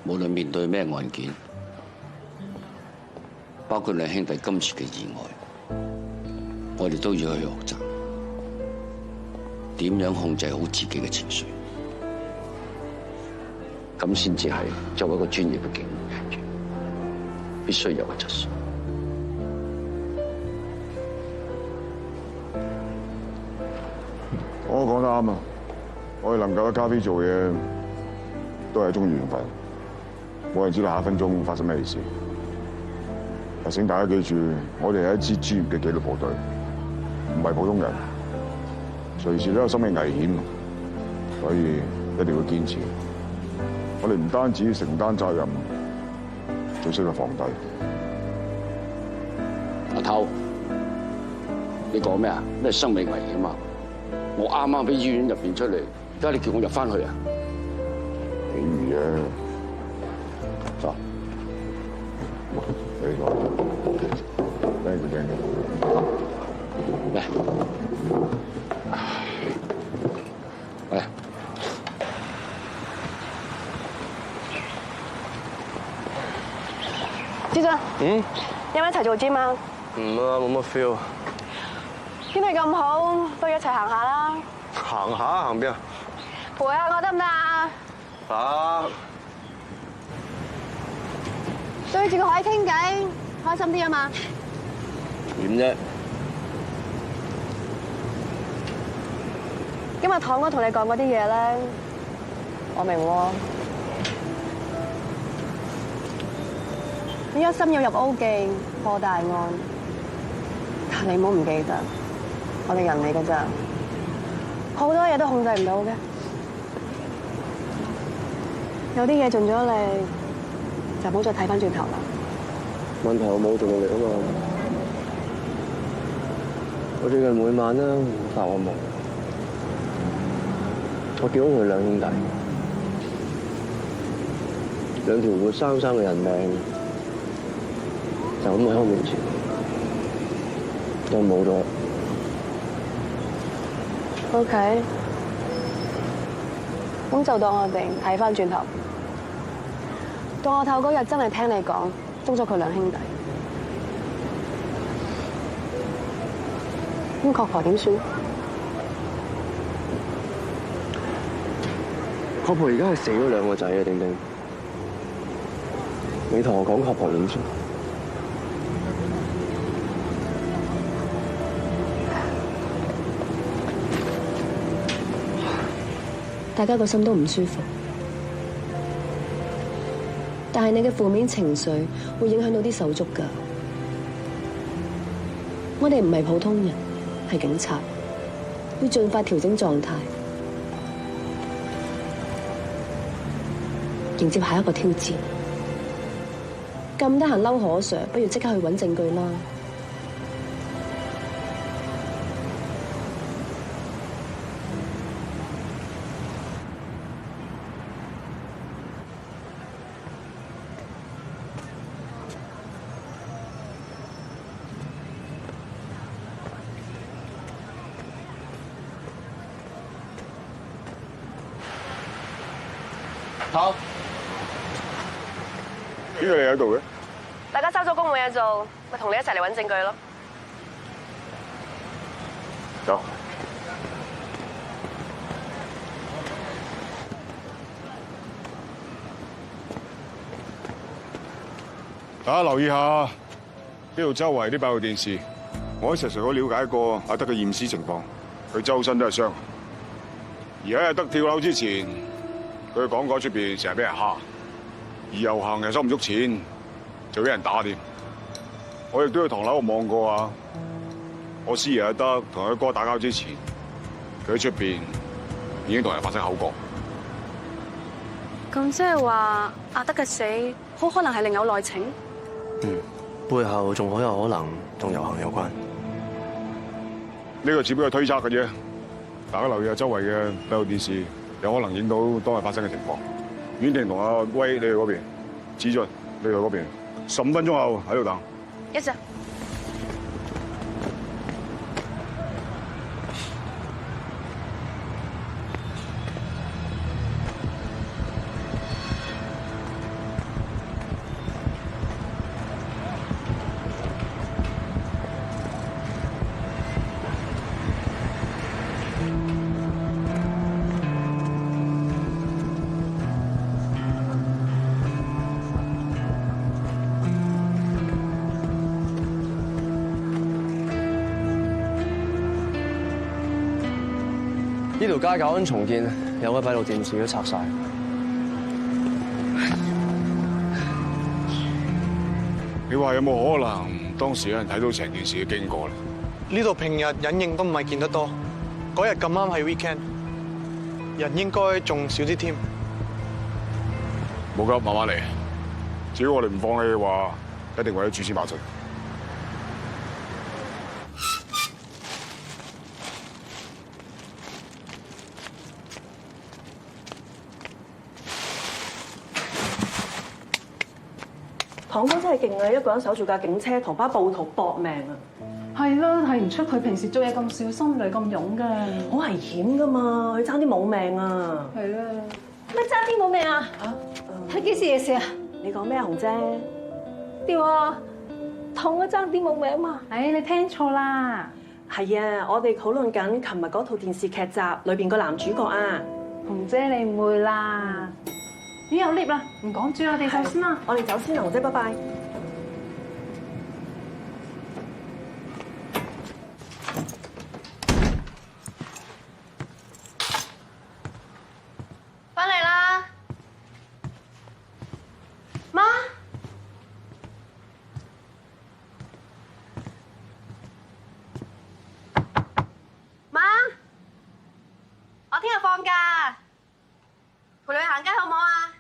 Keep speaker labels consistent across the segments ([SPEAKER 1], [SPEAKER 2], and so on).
[SPEAKER 1] 無論面對咩案件，包括兩兄弟今次嘅意外，我哋都要去學習點樣控制好自己嘅情緒，咁先至係作為一個專業嘅警員必須有嘅質素。
[SPEAKER 2] 我講得啱啊！我哋能夠喺咖啡做嘢，都係一種緣分。冇人知道下一分鐘發生咩事。提醒大家記住，我哋係一支專業嘅紀律部隊，唔係普通人，隨時都有生命危險，所以一定要堅持。我哋唔單止要承擔責任，仲識得放低。
[SPEAKER 1] 阿頭，你講咩啊？咩生命危險啊？我啱啱喺醫院入邊出嚟，而家你叫我入翻去啊？
[SPEAKER 2] 比喻啫，走，你講，thank you，
[SPEAKER 1] 嚟，嚟，
[SPEAKER 3] 志俊，有冇一齊做 gym 啊？
[SPEAKER 4] 唔啊，冇乜 feel。
[SPEAKER 3] 天氣咁好，不如一齊行下啦。
[SPEAKER 4] 行下行邊啊？
[SPEAKER 3] 陪下我得唔得啊？
[SPEAKER 4] 得。
[SPEAKER 3] 對住個海傾偈，開心啲啊嘛。
[SPEAKER 4] 點啫？
[SPEAKER 3] 今日堂哥同你講嗰啲嘢咧，我明喎。你一心要入 O 記破大案，但你唔好唔記得，我哋人嚟㗎咋，好多嘢都控制唔到嘅。有啲嘢盡咗力，就唔好再睇翻轉頭啦。
[SPEAKER 4] 問題我冇做努力啊嘛。我最近每晚咧發惡夢，我見到佢兩兄弟，兩條活生生嘅人命，就咁喺我面前，都冇咗。
[SPEAKER 3] OK，咁就當我哋睇翻轉頭，當我頭嗰日真係聽你講，捉咗佢兩兄弟，咁確婆點算？
[SPEAKER 4] 確婆而家係死咗兩個仔啊，丁丁。你同我講確婆點算？
[SPEAKER 3] 大家個心都唔舒服，但係你嘅負面情緒會影響到啲手足㗎。我哋唔係普通人，係警察，要盡快調整狀態，迎接下一個挑戰。咁得閒嬲何 Sir，不如即刻去揾證據啦。
[SPEAKER 1] 好，
[SPEAKER 2] 邊個你喺度嘅？
[SPEAKER 3] 大家收咗工冇嘢做，咪同你一齊嚟揾證據咯。
[SPEAKER 2] 走。大家留意下呢度周圍啲閉路電視，我喺石 Sir 嗰了解過阿德嘅驗屍情況，佢周身都係傷。而喺阿德跳樓之前，佢講過出邊成日俾人蝦，而遊行又收唔足錢，就俾人打添。我亦都去唐樓度望過啊！我師爺阿德同佢哥打交之前，佢喺出邊已經同人發生口角。
[SPEAKER 3] 咁即係話阿德嘅死，好可能係另有內情。
[SPEAKER 4] 背後仲好有可能同遊行有關。
[SPEAKER 2] 呢個只不過係推測嘅啫，大家留意下周圍嘅閉路電視，有可能影到當日發生嘅情況。婉婷同阿威，你去嗰邊；子俊，你去嗰邊。15分鐘後喺度等。
[SPEAKER 3] Yes sir。
[SPEAKER 4] 條街搞緊重建，有個閉路電視都拆晒。
[SPEAKER 2] 你話有冇可能當時有人睇到成件事嘅經過咧？
[SPEAKER 5] 呢度平日隱形都唔係見得多，嗰日咁啱係 weekend， 人應該仲少啲添。
[SPEAKER 2] 冇急，慢慢嚟。只要我哋唔放棄嘅話，一定會有蛛絲馬跡。
[SPEAKER 6] 堂哥真係勁啊！一個人守住架警車，同班暴徒搏命啊！
[SPEAKER 7] 係啦，睇唔出佢平時做嘢咁小心，嚟咁勇嘅。
[SPEAKER 6] 好危險噶嘛，佢爭啲冇命啊！
[SPEAKER 7] 係啦，
[SPEAKER 8] 乜爭啲冇命啊？係幾時嘅事啊？
[SPEAKER 6] 你講咩啊，紅姐？
[SPEAKER 8] 點啊？同我爭啲冇命嘛？
[SPEAKER 7] 你聽錯啦。
[SPEAKER 6] 係啊，我哋討論緊琴日嗰套電視劇集裏邊個男主角啊。
[SPEAKER 7] 紅姐你唔會啦。咦，有 lift 啦，唔講住，我哋走先啦。
[SPEAKER 6] 我哋走先啦，紅姐，拜拜。
[SPEAKER 3] 翻嚟啦，媽，媽，我聽日放假，陪你去行街好唔好啊？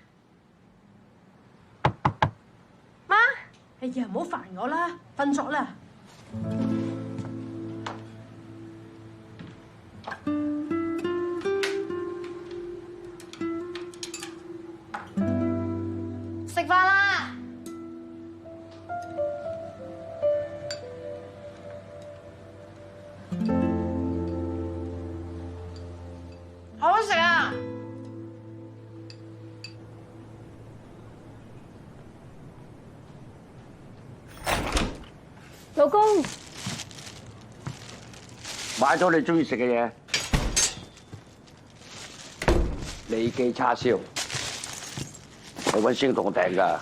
[SPEAKER 3] 媽，
[SPEAKER 8] 哎呀，唔好煩我啦，瞓咗啦。
[SPEAKER 3] 食飯啦！好好食啊！
[SPEAKER 8] 老公，
[SPEAKER 1] 買咗你中意食嘅嘢，利記叉燒，係溫先同我訂㗎。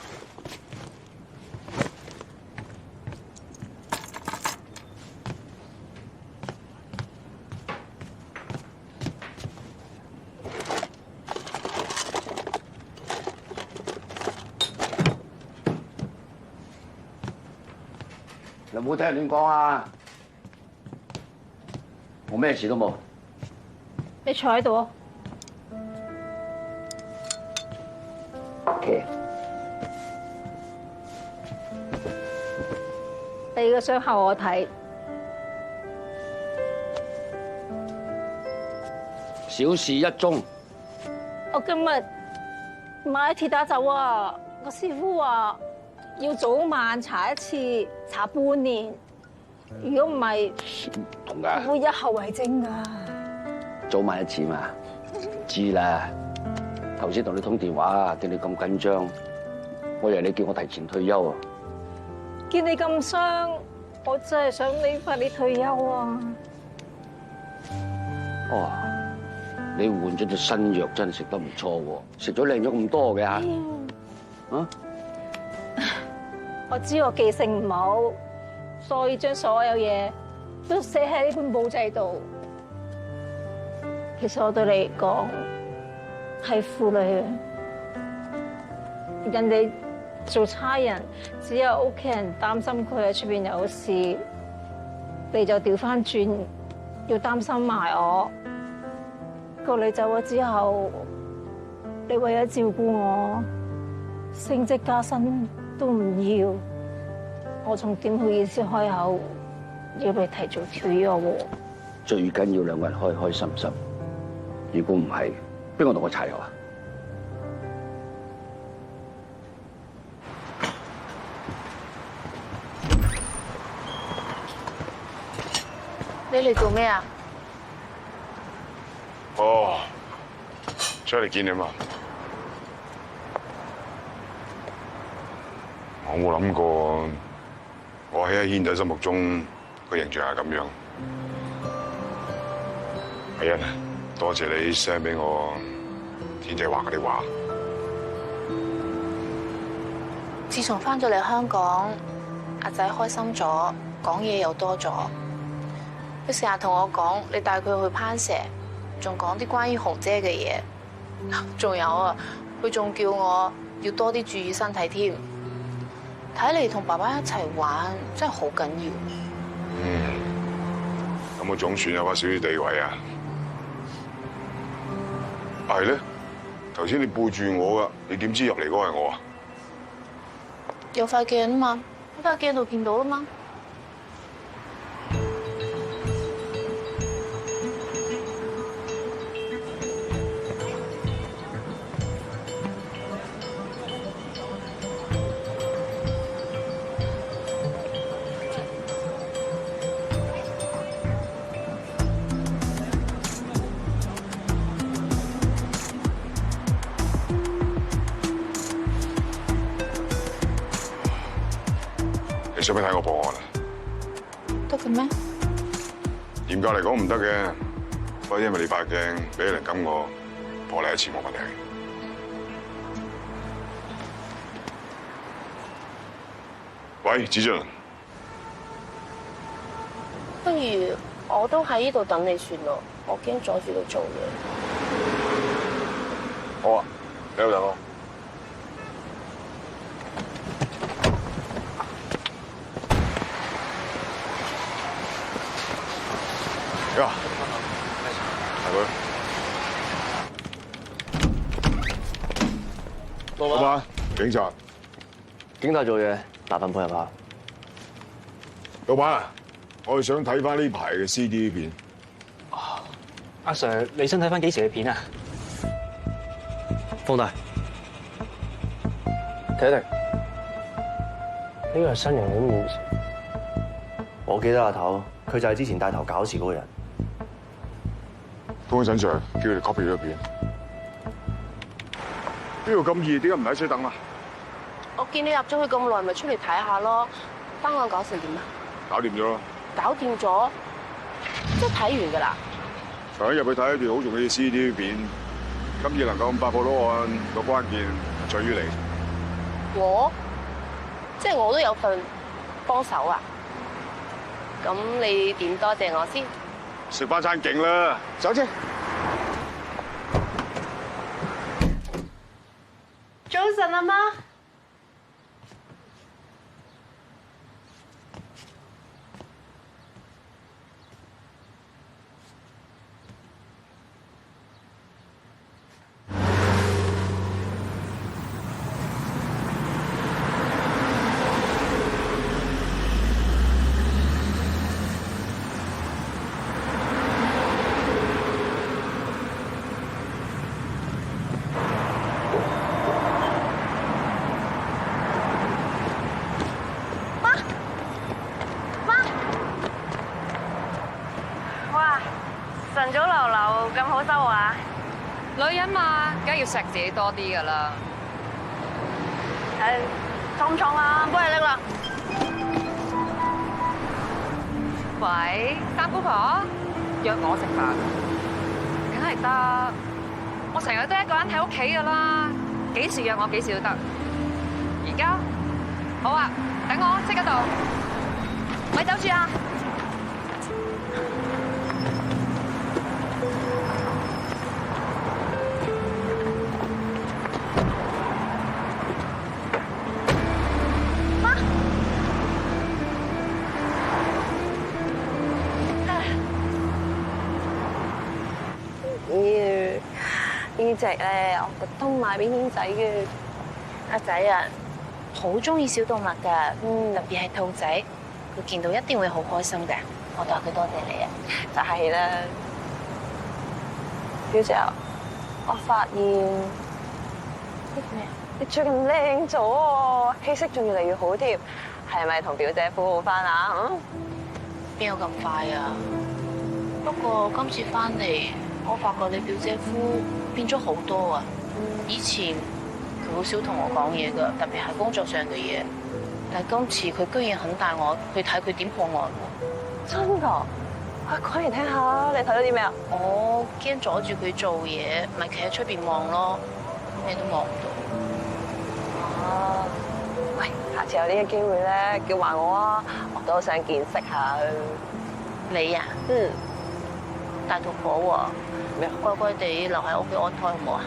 [SPEAKER 1] 你唔好聽人亂講啊！我咩事都冇。
[SPEAKER 8] 你坐喺度啊。
[SPEAKER 1] OK。
[SPEAKER 8] 你個傷口我睇，
[SPEAKER 1] 小事一宗。
[SPEAKER 8] 我今日買鐵打酒啊！個師傅話要早晚搽一次，搽半年。如果唔係，
[SPEAKER 1] 同㗎。
[SPEAKER 8] 會有後遺症㗎。
[SPEAKER 1] 早晚一次嘛，知啦。頭先同你通電話，見你咁緊張，我以為你叫我提前退休啊。
[SPEAKER 8] 見你咁傷，我真係想你快啲退休啊！
[SPEAKER 1] 哦，你換咗隻新藥真係食得唔錯喎，食咗靚咗咁多嘅嚇。啊？
[SPEAKER 8] 我知我記性唔好，所以將所有嘢都寫喺呢本簿仔度。其實我對你嚟講係負累嘅，人哋做差人，只有屋企人擔心佢喺出邊有事，你就調翻轉要擔心埋我。個你走咗之後，你為咗照顧我，升職加薪都唔要，我仲點好意思開口要你提早退休喎？
[SPEAKER 1] 最緊要兩個人開開心心。如果唔係，邊個同我柴油啊？
[SPEAKER 3] 你嚟做咩啊？
[SPEAKER 2] 哦，出嚟見你嘛。我冇諗過，我喺阿軒仔心目中個形象係咁樣。阿欣，多謝你 send 俾我天仔畫嗰啲畫。
[SPEAKER 9] 自從翻咗嚟香港，阿仔開心咗，講嘢又多咗。佢成日同我講，你帶佢去攀蛇，仲講啲關於紅姐嘅嘢。仲有啊，佢仲叫我要多啲注意身體添。睇嚟同爸爸一齊玩真係好緊要。
[SPEAKER 2] 咁我總算有翻少少地位啊！係咧，頭先你背住我噶，你點知入嚟嗰個係我啊？
[SPEAKER 9] 有塊鏡啊嘛，喺塊鏡度見到啦嘛。
[SPEAKER 2] 你想唔想睇我破案啊？
[SPEAKER 9] 得嘅咩？
[SPEAKER 2] 嚴格嚟講唔得嘅，不過因為你塊鏡俾人撳我破你一次冇問題。喂，子俊，
[SPEAKER 9] 不如我都喺呢度等你算咯，我驚阻住你做嘢。
[SPEAKER 2] 好啊，你喺度等我。呀，係佢。老闆，警察。
[SPEAKER 4] 警察做嘢，麻煩配合下。
[SPEAKER 2] 老闆，我係想睇翻呢排嘅 CD 片。
[SPEAKER 10] 阿 Sir， 你想睇翻幾時嘅片啊？
[SPEAKER 4] 放大，睇一睇。
[SPEAKER 10] 呢個係新人嘅面試。
[SPEAKER 4] 我記得阿頭，佢就係之前帶頭搞事嗰個人。
[SPEAKER 2] 嗰個沈 Sir 叫佢哋 copy 咗片。呢度咁熱，點解唔喺車等啊？
[SPEAKER 9] 我見你入咗去咁耐，咪出嚟睇下咯。單案搞成點啊？
[SPEAKER 2] 搞掂咗啦。
[SPEAKER 9] 搞掂咗，即係睇完㗎啦。
[SPEAKER 2] 想入去睇一段好重要嘅 CD 片，今次能夠咁快破到案，個關鍵在於你。
[SPEAKER 9] 即係我都有份幫手啊！咁你點多謝我先？
[SPEAKER 2] 食翻餐勁啦，走先。
[SPEAKER 3] 早晨，阿媽。晨早流流咁好收啊！
[SPEAKER 11] 女人嘛，梗係要錫自己多啲噶啦。
[SPEAKER 3] 重唔重啊？幫你拎啦。
[SPEAKER 11] 喂，三姑婆，約我食飯，梗係得。我成日都一個人喺屋企噶啦，幾時約我幾時都得。而家好啊，等我即刻到，咪走住啊！
[SPEAKER 3] 呢隻咧，我特登買俾軒仔嘅。
[SPEAKER 9] 阿仔啊，好中意小動物㗎，特別係兔仔，佢見到一定會好開心嘅。我代佢多謝你啊！
[SPEAKER 3] 就係啦，表姐啊，我發現
[SPEAKER 9] 咩？
[SPEAKER 3] 你最近靚咗喎，氣色仲越嚟越好添，係咪同表姐夫好翻啊？
[SPEAKER 9] 邊有咁快啊？不過今次翻嚟，我發覺你表姐夫變咗好多啊！以前佢好少同我講嘢㗎，特別係工作上嘅嘢。但係今次佢居然肯帶我去睇佢點破案喎！
[SPEAKER 3] 真㗎？講嚟聽下，你睇到啲咩啊？
[SPEAKER 9] 我驚阻住佢做嘢，咪企喺出邊望咯，咩都望唔到。
[SPEAKER 3] 啊！喂，下次有呢個機會咧，叫埋我啊，我都想見識下。
[SPEAKER 9] 你啊？帶套火喎。咩？乖乖地留喺屋企安胎好唔好啊？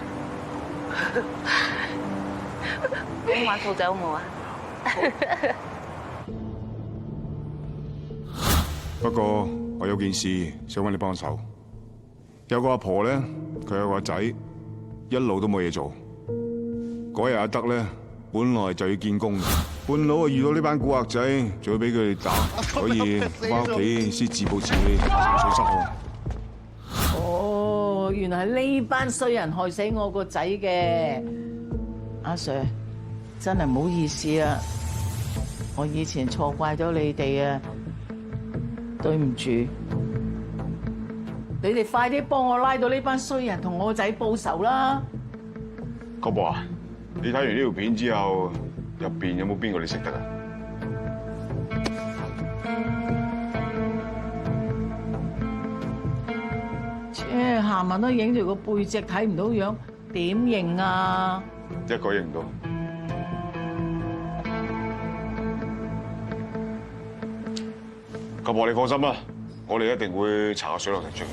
[SPEAKER 9] 咁玩兔仔好唔好啊？
[SPEAKER 2] 不過我有件事想揾你幫手。有個阿婆咧，佢有個仔，一路都冇嘢做。嗰日阿德咧，本來就要見工，半路啊遇到呢班古惑仔，仲要俾佢哋打，所以翻屋企先自暴自棄，情緒失控。
[SPEAKER 12] 哦，原來係呢班衰人害死我個仔嘅，阿 Sir， 真係唔好意思啊！我以前錯怪咗你哋啊，對唔住。你哋快啲幫我拉到呢班衰人同我個仔報仇啦！
[SPEAKER 2] 哥伯啊，你睇完呢條片之後，入邊有冇邊個你識得啊？
[SPEAKER 12] 下晚都影住個背脊睇唔到樣，點認啊？
[SPEAKER 2] 一個認唔到。哥伯你放心啦，我哋一定會查下水落石出。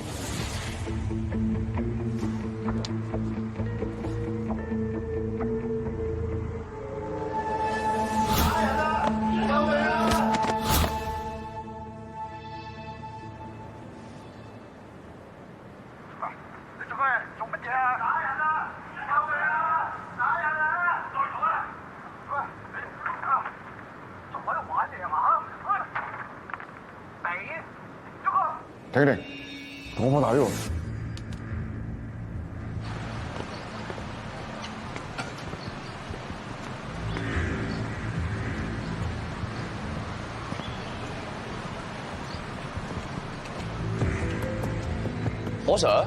[SPEAKER 2] 停停，同我打呢度。
[SPEAKER 4] 我 Sir，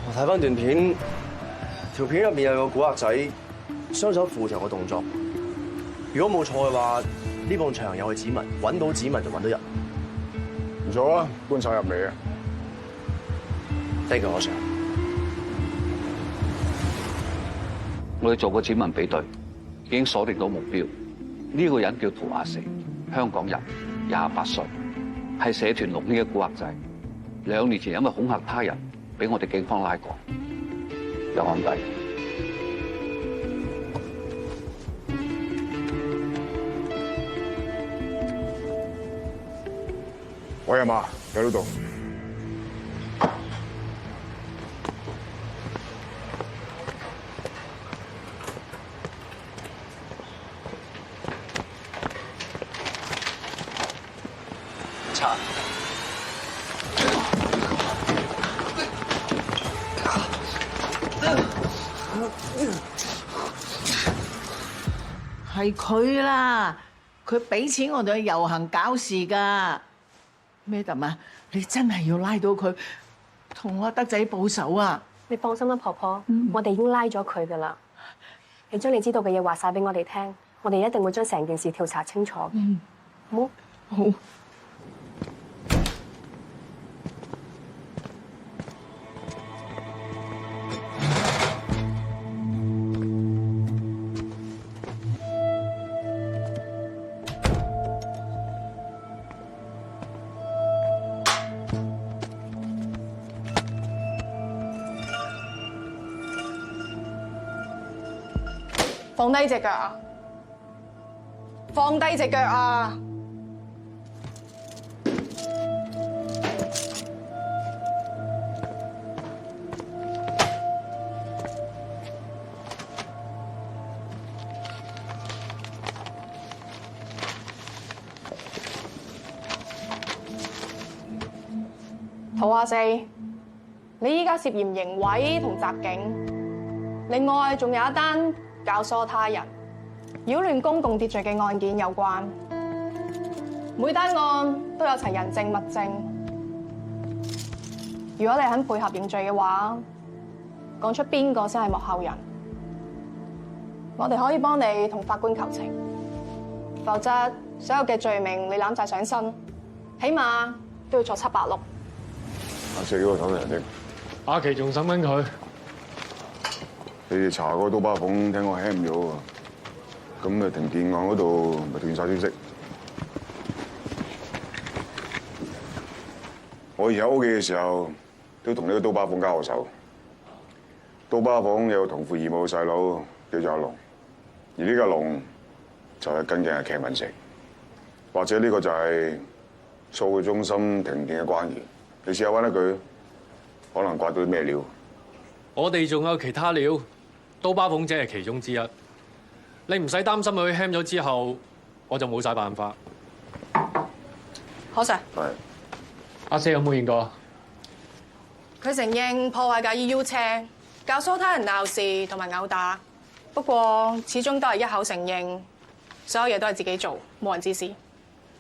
[SPEAKER 4] 我睇翻段片。條片入面有個古惑仔雙手扶牆嘅動作，如果冇錯嘅話，呢埲牆有佢指紋，揾到指紋就揾到人。
[SPEAKER 2] 唔錯啊，觀察入微啊。
[SPEAKER 4] Thank you， 我 Sir。
[SPEAKER 1] 我哋做個指紋比對，已經鎖定到目標。呢個人叫涂亞成，香港人，28歲，係社團龍呢嘅古惑仔。2年前因為恐嚇他人，俾我哋警方拉過。有案底。
[SPEAKER 2] 喂，阿媽，喺呢度。
[SPEAKER 4] 查。
[SPEAKER 12] 係佢啦，佢俾錢我哋去遊行搞事噶。Madam啊，你真係要拉到佢，同阿德仔報仇啊！
[SPEAKER 3] 你放心啦，婆婆，我哋已經拉咗佢噶啦。你將你知道嘅嘢話晒俾我哋聽，我哋一定會將成件事調查清楚。好？
[SPEAKER 12] 好。
[SPEAKER 3] 放低隻腳啊！放低隻腳啊！涂亞四，你依家涉嫌刑毀同襲警，另外仲有一單教唆他人、擾亂公共秩序嘅案件有關，每單案都有齊人證物證。如果你肯配合認罪嘅話，講出邊個先係幕後人，我哋可以幫你同法官求情。否則，所有嘅罪名你攬晒上身，起碼都要坐700碌。
[SPEAKER 2] 阿四嗰個審人證，
[SPEAKER 5] 阿琪仲審緊佢。
[SPEAKER 2] 你哋查嗰個刀疤鳳，聽講輕咗喎。咁啊停電案嗰度咪斷晒消息。我以前喺屋企嘅時候，都同呢個刀疤鳳交過手。刀疤鳳有個同父異母嘅細佬叫做阿龍，而呢個龍就係跟嘅係劇文成，或者呢個就係數據中心停電嘅關鍵。你試下揾一句，可能刮到啲咩料？
[SPEAKER 13] 我哋仲有其他料，刀疤鳳姐係其中之一。你唔使擔心佢 ham 咗之後，我就冇晒辦法。
[SPEAKER 3] 何 Sir，
[SPEAKER 2] 係。
[SPEAKER 13] 阿四有冇見過？
[SPEAKER 3] 佢承認破壞架 EU 車，教唆他人鬧事同埋毆打，不過始終都係一口承認，所有嘢都係自己做，冇人指使。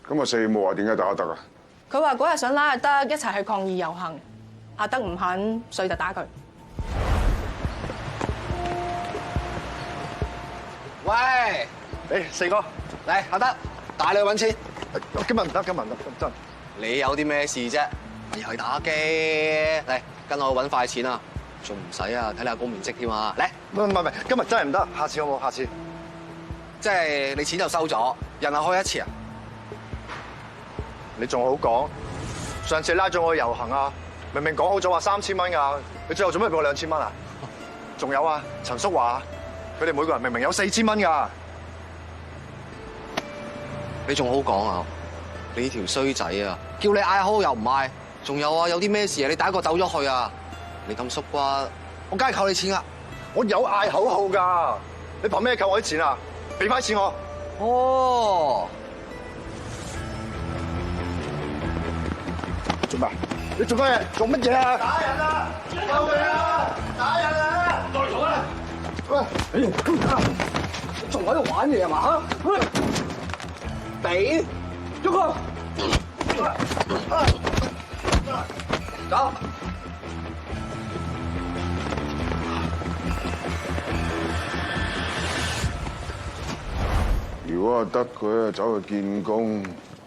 [SPEAKER 2] 咁阿四冇話點解打阿德啊？
[SPEAKER 3] 佢話嗰日想拉阿德一齊去抗議遊行，阿德唔肯，所以就打佢。
[SPEAKER 4] 喂，嚟四哥，嚟阿德，帶你去揾錢。今日唔得，真。你有啲咩事啫？你去打機，嚟跟我去揾快錢啊！仲唔使啊？睇你阿公面色添啊！嚟，唔係，今日真係唔得，下次好冇？下次。即係你錢就收咗，人又開一次啊！你仲好講？上次拉咗我去遊行啊，明明講好咗話3000蚊㗎，你最後做咩俾我2000蚊啊？仲有啊，陳叔話佢哋每個人明明有4000蚊㗎，你仲好講啊？你條衰仔啊！叫你嗌好又唔嗌，仲有啊，有啲咩事啊？你第一個走咗去啊！你咁縮骨，我梗係扣你錢啦！我有嗌口號㗎，你憑咩扣我啲錢啊？俾翻錢我！哦，做咩？你做乜嘢？做乜嘢啊？打人啊！救命啊！打人啊！再嘈啊！喂，你仲喺度玩嘢係嘛？嚇！俾喐佢！走！
[SPEAKER 2] 如果阿德佢走去見工，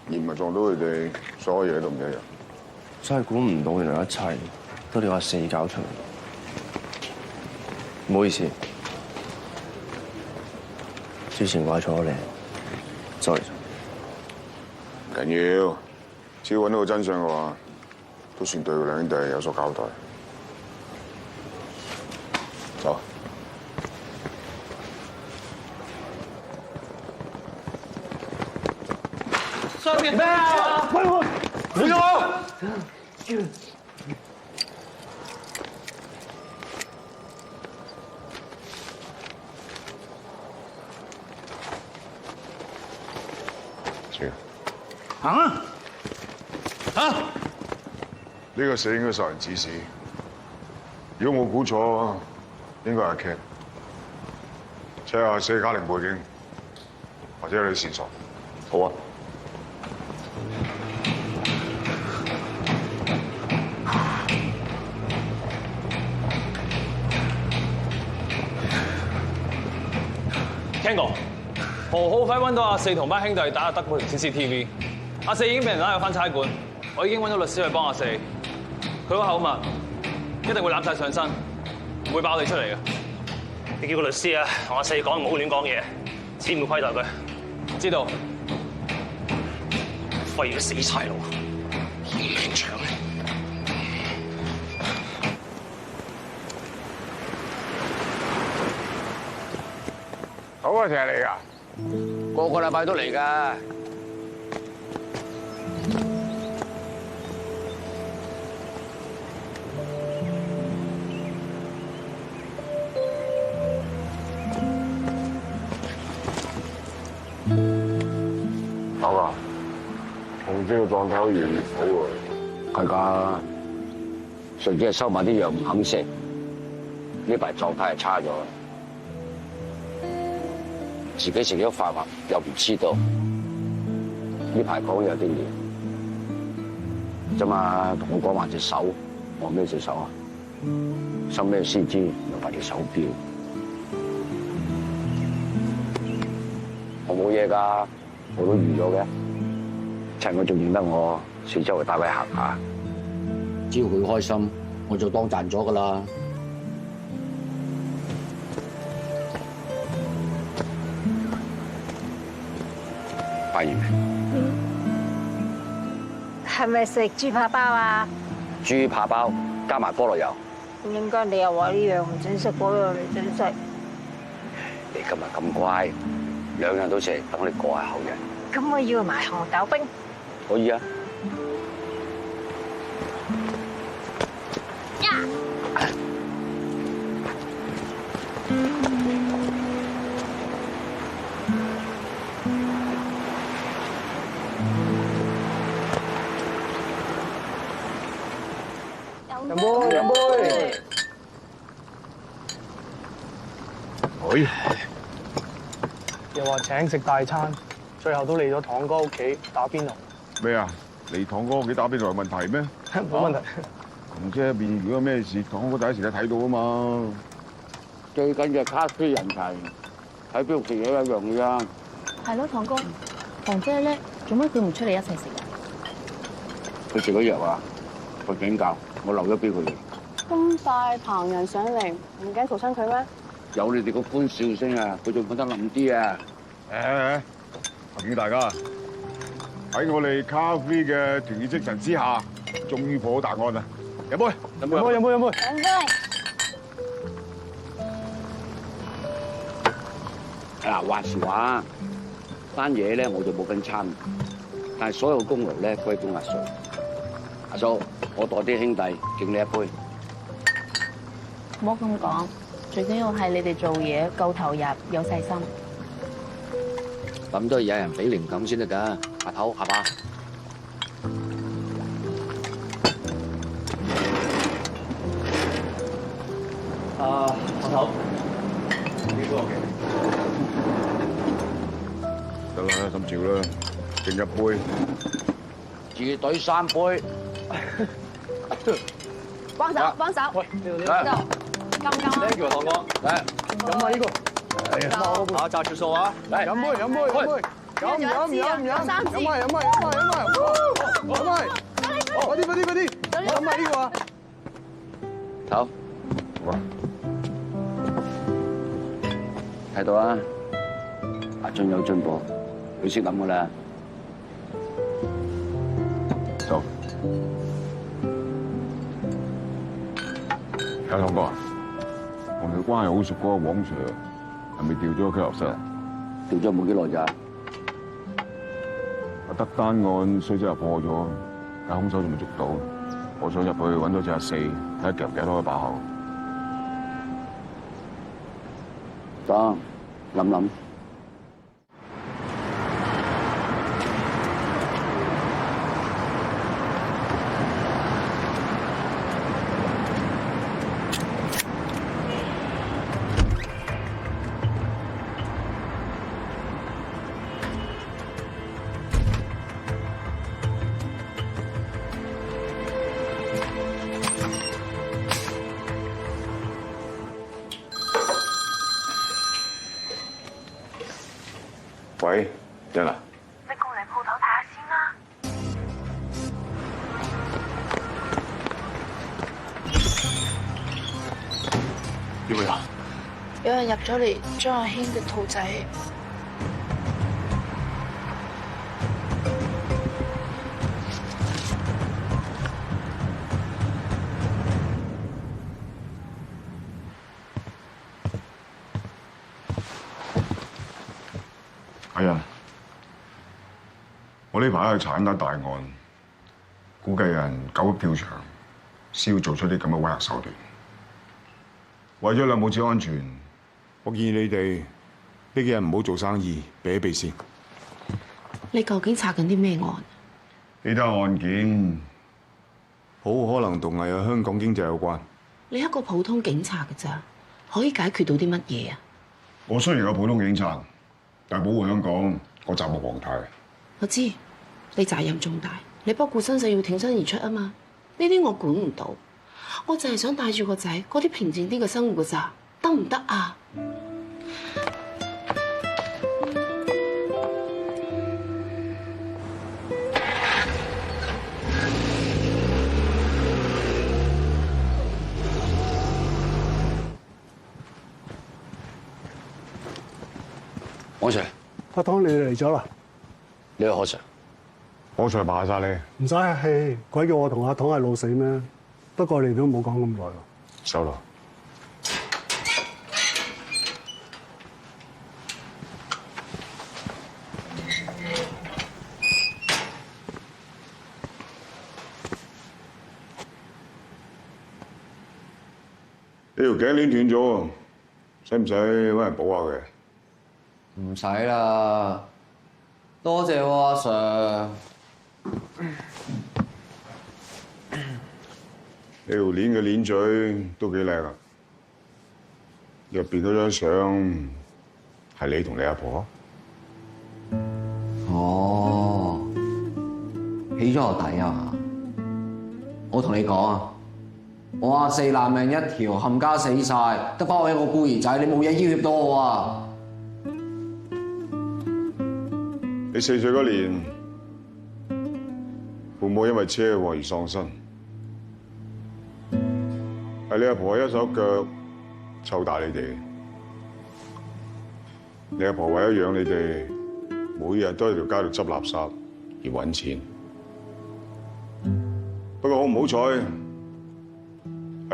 [SPEAKER 2] 而唔係撞到佢哋，所有嘢都唔一樣。
[SPEAKER 4] 真係估唔到，原來一切都你話四搞出嚟。唔好意思，之前怪錯你，sorry。
[SPEAKER 2] 唔緊要，只要揾到個真相嘅話，都算對佢兩兄弟有所交代。走。
[SPEAKER 10] 上面咩啊？
[SPEAKER 4] 喂，你做我！
[SPEAKER 2] 行啊！嚇！呢個死應該受人指使。如果我估錯，應該係阿 Ken。check下死家庭背景，或者有啲線索。
[SPEAKER 4] 好啊。
[SPEAKER 14] Ken哥，何好快揾到阿四同班兄弟打阿德嗰條 CCTV。阿四已經俾人拉咗返差館，我已經揾咗律師去幫阿四。佢個口密，一定會攬晒上身，唔會爆你出嚟嘅。
[SPEAKER 10] 你叫個律師啊，同阿四講唔好亂講嘢，千唔會虧待佢。
[SPEAKER 14] 知道。
[SPEAKER 10] 廢咗死差佬，嫌命長咧。
[SPEAKER 2] 好啊，成日嚟㗎，
[SPEAKER 15] 個個禮拜都嚟㗎。
[SPEAKER 2] 好啊，紅姐個狀態好似唔好喎。
[SPEAKER 15] 係㗎，上次係收埋啲藥唔肯食，呢排狀態係差咗。自己食咗飯話又唔知道，呢排講有啲嘢啫嘛，同我講話隻手，我咩隻手啊？收咩先知又話隻手錶，我冇嘢㗎，我都預咗嘅。趁佢仲認得我，四周圍帶佢行下，只要佢開心，我就當賺咗㗎啦。完未？
[SPEAKER 8] 係咪食豬扒包啊？
[SPEAKER 15] 豬扒包加埋菠蘿油。
[SPEAKER 8] 應該你又話呢樣唔准食，嗰樣唔准食。
[SPEAKER 15] 你今日咁乖，兩樣都食，等你過下口癮。
[SPEAKER 8] 咁我要埋紅豆冰。
[SPEAKER 15] 可以啊。
[SPEAKER 5] 飲杯，飲杯。
[SPEAKER 2] 哎，
[SPEAKER 5] 又話請食大餐，最後都嚟咗堂哥屋企打邊爐。
[SPEAKER 2] 咩啊？嚟堂哥屋企打邊爐有問題咩？
[SPEAKER 5] 冇問題。
[SPEAKER 2] 紅姐入邊如果有咩事，堂哥第一時間睇到啊嘛。
[SPEAKER 15] 最緊要卡非人齊，喺邊度食嘢一樣嘅啫。
[SPEAKER 9] 係咯，堂哥，房姐咧，做乜佢唔出嚟一齊食啊？
[SPEAKER 15] 佢食咗藥啊，瞓緊覺，我留咗俾佢哋。
[SPEAKER 3] 咁快棚人上嚟，唔驚嘈親佢咩？
[SPEAKER 15] 有你哋個歡笑聲啊，佢仲瞓得冧啲啊！
[SPEAKER 2] 提醒大家喺我哋咖啡嘅團結精神之下，終於破到答案啦！飲杯，飲杯，
[SPEAKER 5] 飲杯，飲杯，飲杯。
[SPEAKER 8] 飲杯。
[SPEAKER 15] 嗱，話時話，單嘢咧我就冇份參與，但係所有功勞咧歸功阿嫂。阿嫂，我代啲兄弟敬你一杯。
[SPEAKER 9] 唔好咁講，最緊要係你哋做嘢夠投入，有細心。
[SPEAKER 15] 咁都係有人俾靈感先得㗎，阿頭係嘛？
[SPEAKER 10] 阿頭，呢個嘅。
[SPEAKER 2] 得啦，心照啦，敬一杯。
[SPEAKER 15] 自隊3杯。
[SPEAKER 3] 幫手，幫手。
[SPEAKER 5] 喂，呢度。
[SPEAKER 3] 咁
[SPEAKER 10] Thank you，堂哥。
[SPEAKER 15] 嚟，
[SPEAKER 5] 飲下呢個。
[SPEAKER 10] 啊，揸住數啊！
[SPEAKER 5] 嚟，飲杯，飲杯，飲杯。飲，飲下，飲下。快啲，飲下呢個啊！
[SPEAKER 15] 頭，睇到啊，阿俊有進步，佢識諗噶啦。
[SPEAKER 2] 走。阿堂哥，我哋關係好熟嗰個黃 Sir 係咪調咗拘留室啊？
[SPEAKER 15] 調咗冇幾耐咋？
[SPEAKER 2] 阿德單案雖則係破咗，但兇手仲未捉到。我想入去揾到隻阿四，睇下夾唔夾到佢把口。
[SPEAKER 15] 得，諗諗。
[SPEAKER 2] 喂，欣啊，
[SPEAKER 11] 你過嚟鋪頭睇下先啦。
[SPEAKER 2] 點解啊？
[SPEAKER 9] 有人入咗嚟將阿軒嘅兔仔。
[SPEAKER 2] 係啊，我呢排去查緊單大案，估計有人狗急跳牆，先會做出啲咁嘅威嚇手段。為咗兩母子安全，我建議你哋呢幾日唔好做生意，避一避先。
[SPEAKER 9] 你究竟查緊啲咩案？
[SPEAKER 2] 呢單案件好可能同係香港經濟有關。
[SPEAKER 9] 你一個普通警察㗎咋，可以解決到啲乜嘢啊？
[SPEAKER 2] 我雖然係個普通警察，但係保護香港，我責無旁貸。
[SPEAKER 9] 我知你責任重大，你不顧身世要挺身而出啊嘛。呢啲我管唔到，我就係想帶住個仔過啲平靜啲嘅生活㗎咋，得唔得啊？
[SPEAKER 15] 黃 Sir，
[SPEAKER 5] 阿湯你嚟咗啦。
[SPEAKER 15] 你係何 Sir？
[SPEAKER 2] 我才罵晒你。
[SPEAKER 16] 唔使客氣，鬼叫我同阿唐係老死咩？不過你都冇講咁耐喎。
[SPEAKER 2] 收啦。呢條頸鏈斷咗，使唔使揾人補下佢？
[SPEAKER 4] 唔使啦，多謝喎阿 Sir。
[SPEAKER 2] 呢條鏈嘅鏈嘴都幾靚啊！入邊嗰張相係你同你阿婆。
[SPEAKER 4] 哦，起咗個底啊！我同你講啊，我阿四爛命一條，冚家死晒，得翻我一個孤兒仔，你冇嘢要挾到我啊！
[SPEAKER 2] 你4歲嗰年，父母因為車禍而喪生，係你阿婆一手腳湊大你哋。你阿婆為咗養你哋，每日都喺條街度執垃圾而揾錢。不過好唔好彩，喺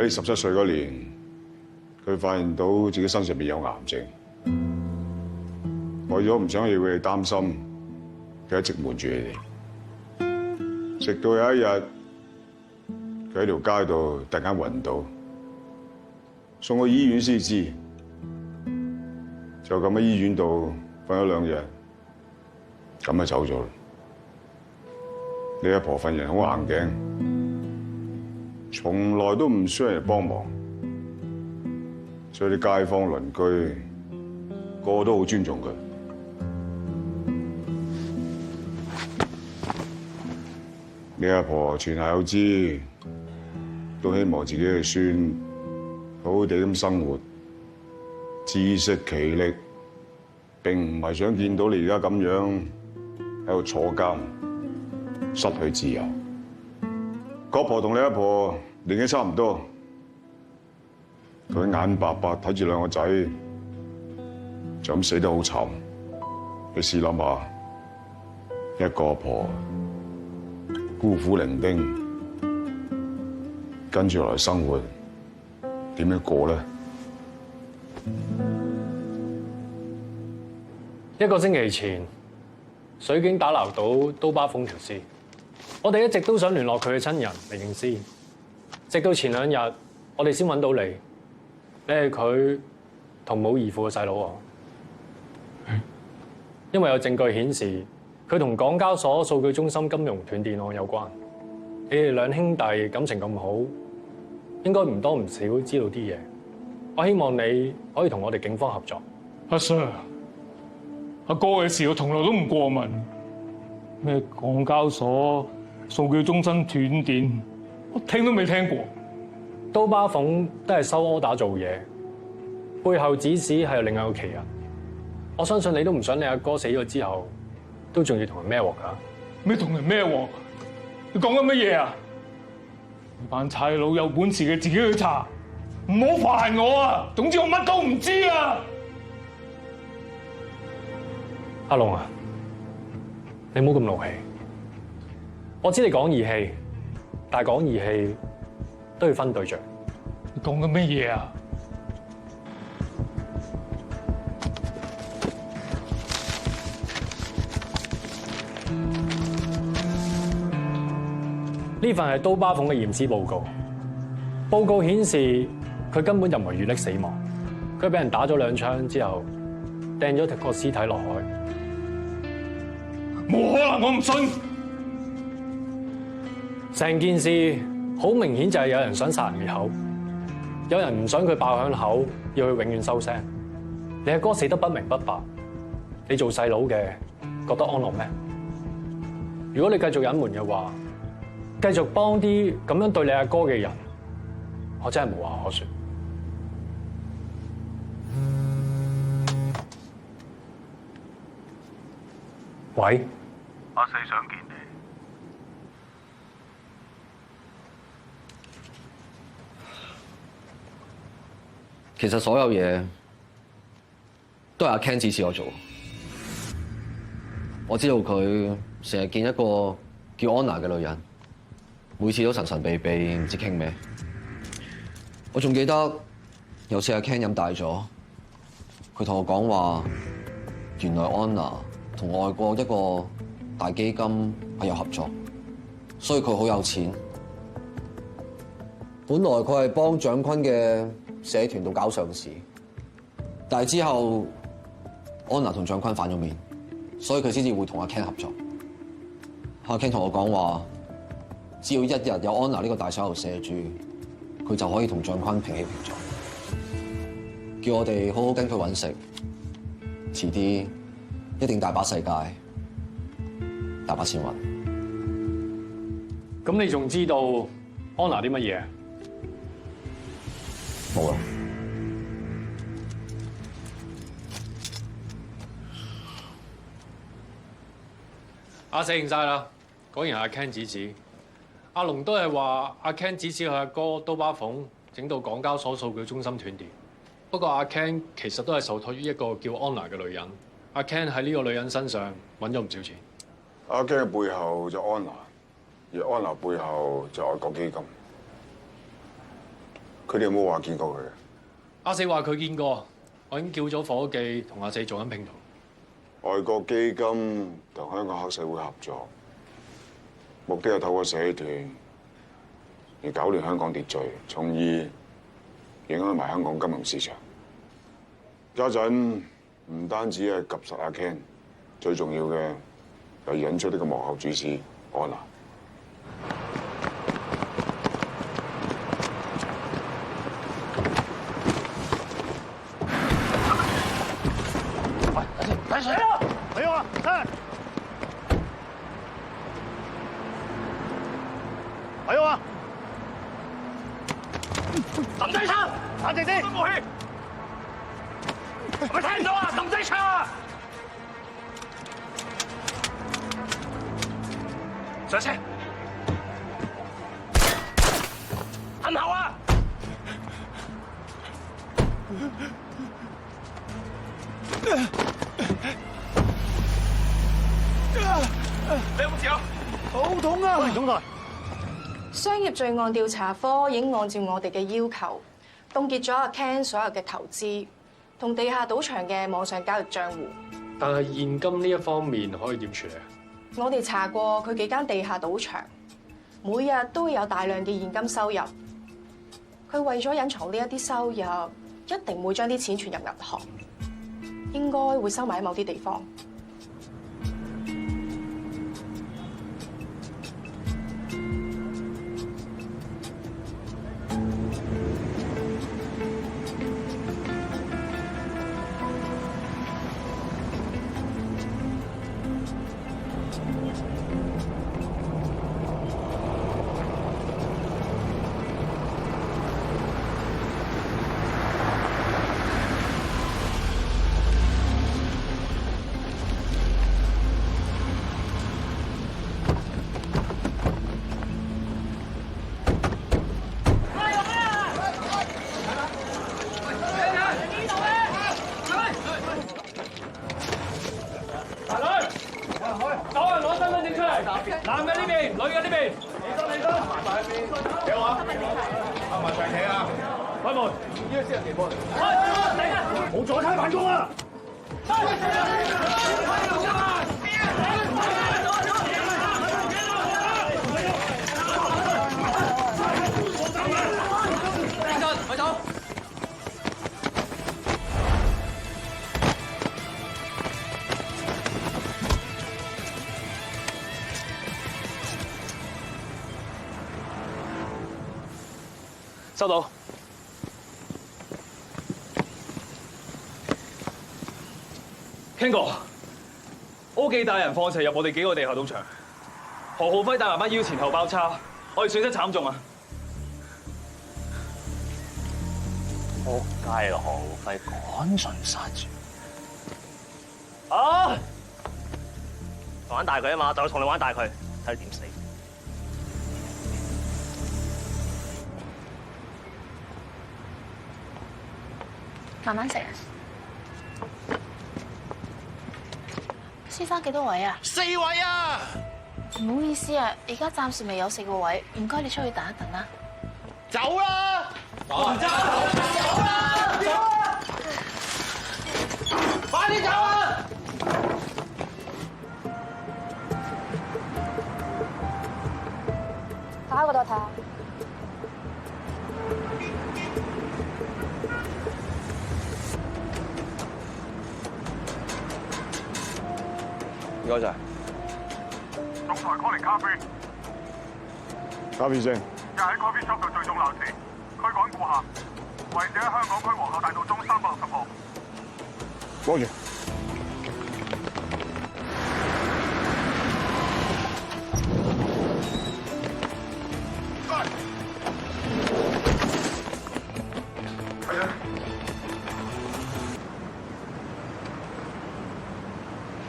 [SPEAKER 2] 你17歲嗰年，佢發現到自己身上邊有癌症，為咗唔想要佢哋擔心，佢一直瞞住你哋。直到有一日，佢喺條街度突然間暈倒，送去醫院先知，就咁喺醫院度瞓咗2日，咁就走咗啦。你阿婆份人好硬頸，從來都唔需要人幫忙，所以啲街坊鄰居個個都好尊重佢。你阿婆全校有知，都希望自己嘅孫好好地咁生活，自食其力，並唔係想見到你而家咁樣喺度坐監，失去自由。個婆同你阿婆年紀差唔多，佢眼白白睇住2個仔，就咁死得好慘。你試諗下，一個阿婆孤苦伶仃，跟住落嚟生活點樣過咧
[SPEAKER 13] ？1個星期前，水警打撈到刀疤鳳條屍，我哋一直都想聯絡佢嘅親人嚟認屍，直到前2日，我哋先揾到你。你係佢同母異父嘅細佬啊！因為有證據顯示佢同港交所數據中心金融斷電案有關。你哋2兄弟感情咁好，應該唔多唔少知道啲嘢。我希望你可以同我哋警方合作。
[SPEAKER 17] 阿 Sir， 阿哥嘅事我從來都唔過問。咩港交所數據中心斷電，我聽都未聽過。
[SPEAKER 13] 刀疤鳳都係收柯打做嘢，背後指使係另外一個奇人。我相信你都唔想你阿哥死咗之後，都仲要同人孭鑊㗎。
[SPEAKER 17] 咩同人孭鑊？你講緊乜嘢啊？你班差佬有本事嘅自己去查，唔好煩我啊！總之我乜都唔知啊！
[SPEAKER 13] 阿龍啊，你唔好咁怒氣。我知你講義氣，但係講義氣都要分對象。
[SPEAKER 17] 你講緊乜嘢啊？
[SPEAKER 13] 呢份係刀疤鳳嘅驗屍報告。報告顯示佢根本就唔係遇溺死亡，佢俾人打咗2槍之後，掟咗個屍體落海。
[SPEAKER 17] 冇可能，我唔信。
[SPEAKER 13] 成件事好明顯就係有人想殺人滅口，有人唔想佢爆響口，要佢永遠收聲。你阿哥死得不明不白，你做細佬嘅覺得安樂咩？如果你繼續隱瞞嘅話，繼續幫啲咁樣對你阿哥嘅人，我真係無話可說。喂，
[SPEAKER 18] 阿4想見你。
[SPEAKER 4] 其實所有嘢都係阿 Ken 指示我做。我知道佢成日見一個叫安娜嘅女人，每次都神神秘秘，唔知傾咩。我仲記得有次阿 Ken 飲大咗，佢同我講話，原來安娜同外國一個大基金係有合作，所以佢好有錢。本來佢係幫蔣坤嘅社團度搞上市，但係之後安娜同蔣坤反咗面，所以佢先至會同阿 Ken 合作。阿 Ken 同我講話，只要一日有安娜呢個大手頭射住，佢就可以同蔣坤平起平坐。叫我哋好好跟佢揾食，遲啲一定大把世界，大把錢揾。
[SPEAKER 13] 咁你仲知道安娜啲乜嘢？
[SPEAKER 4] 冇啦。
[SPEAKER 13] 阿四認晒啦，果然係阿 Ken 指使。阿龍都係話阿 Ken 指使佢阿哥刀疤鳳整到港交所數據中心斷電。不過阿 Ken 其實都係受託於一個叫安娜嘅女人。阿 Ken 喺呢個女人身上揾咗唔少錢。
[SPEAKER 2] 阿 Ken 嘅背後就安娜，而安娜背後就外國基金。佢哋有冇話見過佢？
[SPEAKER 13] 阿四話佢見過，我已經叫咗伙計同阿四做緊拼圖。
[SPEAKER 2] 外國基金同香港黑社會合作，目的係透過社團而搞亂香港秩序，從而影響埋香港金融市場。家陣唔單止係及實阿 Ken， 最重要嘅係引出呢個幕後主使安娜。
[SPEAKER 18] 來水啊！沒有啊，看，還有啊！抌低槍，冷靜啲，武器，我聽唔到啊！抌低槍啊！上車，吞口啊！你有冇事啊？好痛啊！喂，總裁，
[SPEAKER 3] 商業罪案調查科已經按照我哋嘅要求，凍結咗阿 Ken 所有嘅投資同地下賭場嘅網上交易帳戶。
[SPEAKER 13] 但係現金呢一方面可以點處理啊？
[SPEAKER 3] 我哋查過佢幾間地下賭場，每日都會有大量嘅現金收入。佢為咗隱藏呢一啲收入，一定會將啲錢存入銀行，應該會收埋喺某啲地方。
[SPEAKER 14] 男嘅呢邊，女嘅呢邊。起身，幾好啊？合埋齊企啊！開門，呢個私人地盤。冇阻差辦公啊！
[SPEAKER 4] 咪走！
[SPEAKER 14] 收到。Ken哥，O記帶人放蛇入我哋幾個地下賭場，何浩輝帶埋班腰前後包抄，我哋損失慘重啊！
[SPEAKER 10] 仆街咯，何浩輝趕盡殺絕。
[SPEAKER 14] 啊！
[SPEAKER 10] 玩大佢啊嘛，就同你玩大佢，睇你點死。
[SPEAKER 9] 慢慢食啊！先生幾多位啊？4位啊！唔好意思啊，而家暫時未有4個位，唔該你出去等一等啦。
[SPEAKER 18] 走啦！走啦！走啦！快啲走啊！
[SPEAKER 3] 打開嗰度睇下。
[SPEAKER 15] 唔該晒。
[SPEAKER 2] 總台 calling 咖啡。咖啡聲。
[SPEAKER 19] 又喺 coffee shop 度聚眾鬧事，驅趕顧客，位置喺香港區皇后大道中360號。
[SPEAKER 2] 幫住。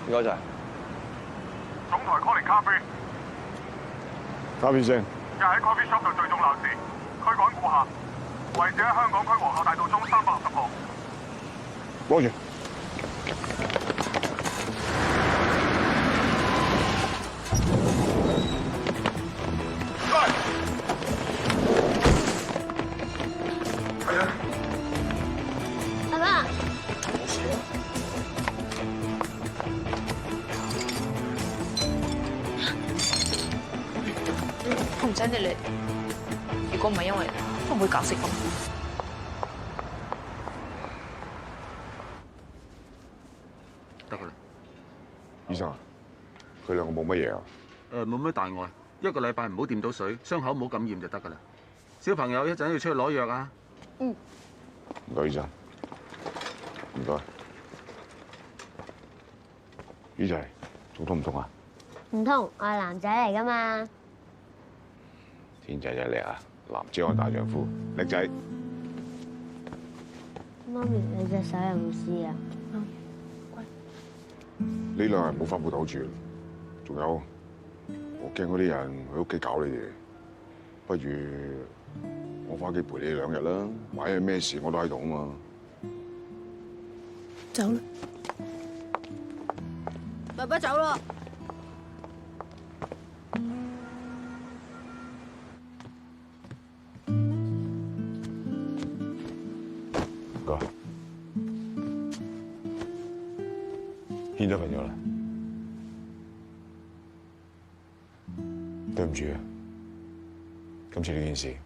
[SPEAKER 15] 唔該晒。
[SPEAKER 19] 總台 calling 咖啡。
[SPEAKER 2] 咖啡聲。
[SPEAKER 19] 又喺 coffee shop 度聚眾鬧事，驅趕顧客，位置喺香港區皇后大道中360號。
[SPEAKER 2] 幫住。
[SPEAKER 20] 阿媽，
[SPEAKER 9] 我唔使你嚟，如果唔係因為我唔會搞死咁。
[SPEAKER 2] 得㗎啦。醫生啊，佢兩個冇乜嘢啊？
[SPEAKER 21] 冇乜大礙，一個禮拜唔好掂到水，傷口唔好感染就得㗎啦。小朋友一陣要出去攞藥啊。
[SPEAKER 2] 唔該，醫生。唔該。醫仔，仲痛唔痛啊？
[SPEAKER 20] 唔通我係男仔嚟㗎嘛？
[SPEAKER 2] 天仔真叻啊！男子漢大丈夫，叻仔。
[SPEAKER 20] 媽咪，你隻手有冇事啊？
[SPEAKER 2] 呢兩日冇返鋪頭住，仲有我驚嗰啲人喺屋企搞你哋，不如我返屋企陪你2日啦。萬一咩事我都喺度啊嘛。
[SPEAKER 3] 走啦，
[SPEAKER 20] 爸爸走啦。
[SPEAKER 2] 軒仔瞓咗啦，對唔住啊！今次呢件事，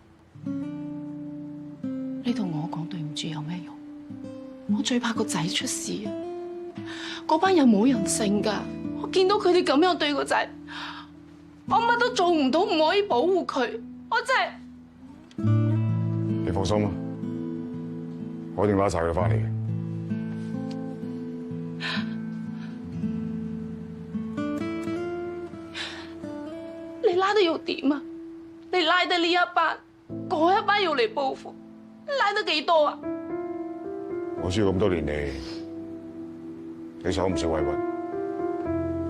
[SPEAKER 3] 你同我講對唔住有咩用？我最怕個仔出事啊！嗰班人冇人性㗎，我見到佢哋咁樣對個仔，我乜都做唔到，唔可以保護佢，我真係。
[SPEAKER 2] 你放心啦，我一定拉晒佢翻嚟嘅。
[SPEAKER 3] 你拉得要點啊？你拉得呢一班，嗰一班要嚟報復，拉得幾多啊？
[SPEAKER 2] 我輸咁多年嚟，你受唔少委屈，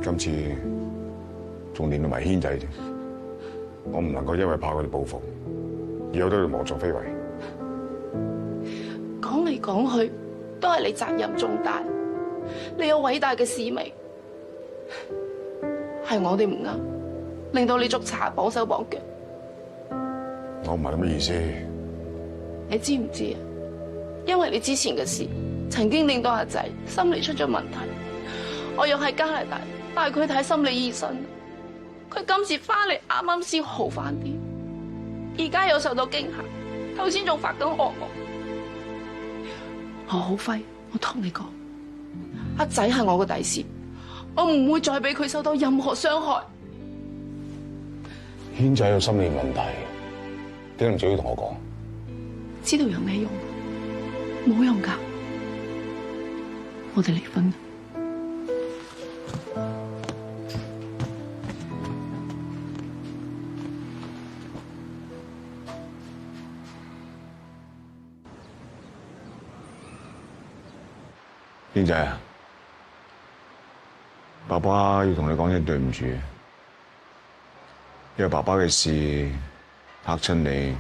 [SPEAKER 2] 今次仲連到埋軒仔添，我唔能夠因為怕佢哋報復，而由得佢妄作非為。
[SPEAKER 3] 講嚟講去，都係你責任重大，你有偉大嘅使命，係我哋唔啱。令到你捉賊綁手綁腳，
[SPEAKER 2] 我唔係咁嘅意思。
[SPEAKER 3] 你知唔知啊？因為你之前嘅事，曾經令到阿仔心理出咗問題。我又喺加拿大帶佢睇心理醫生，佢今次翻嚟啱啱先好翻啲，而家又受到驚嚇，頭先仲發緊噩夢。何浩輝，我同你講，阿仔係我個底線，我唔會再俾佢受到任何傷害。
[SPEAKER 2] 軒仔有心理問題，點解唔早啲同我講？
[SPEAKER 3] 知道有咩用？冇用㗎，我哋離婚。
[SPEAKER 2] 軒仔啊，爸爸要同你講聲對唔住。因為爸爸嘅事嚇親你，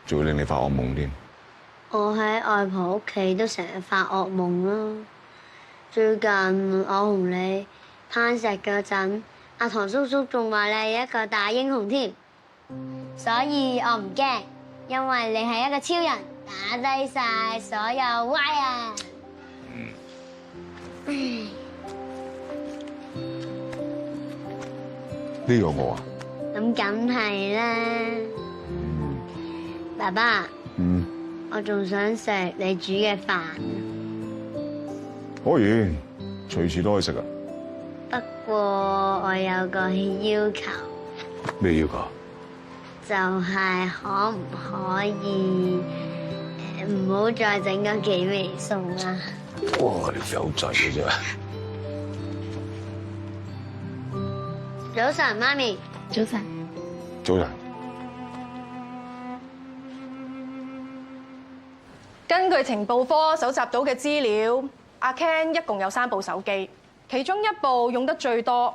[SPEAKER 2] 仲會令你發噩夢添。
[SPEAKER 20] 我喺外婆屋企都成日發噩夢啦。最近我同你攀石嗰陣，阿唐叔叔仲話你係一個大英雄添，所以我唔驚，因為你係一個超人，打低晒所有壞人。
[SPEAKER 2] 呢個我啊？
[SPEAKER 20] 咁梗係啦，爸爸。我仲想食你煮嘅飯。
[SPEAKER 2] 可以，隨時都可以食啊。
[SPEAKER 20] 不過我有個要求。
[SPEAKER 2] 咩要求？
[SPEAKER 20] 就係可唔可以唔好再整嗰幾味餸啊？
[SPEAKER 15] 哇！你有仔嘅啫。
[SPEAKER 20] 早晨，媽咪。早晨。
[SPEAKER 2] 早晨。
[SPEAKER 3] 根據情報科搜集到嘅資料，阿 Ken 一共有3部手機，其中1部用得最多，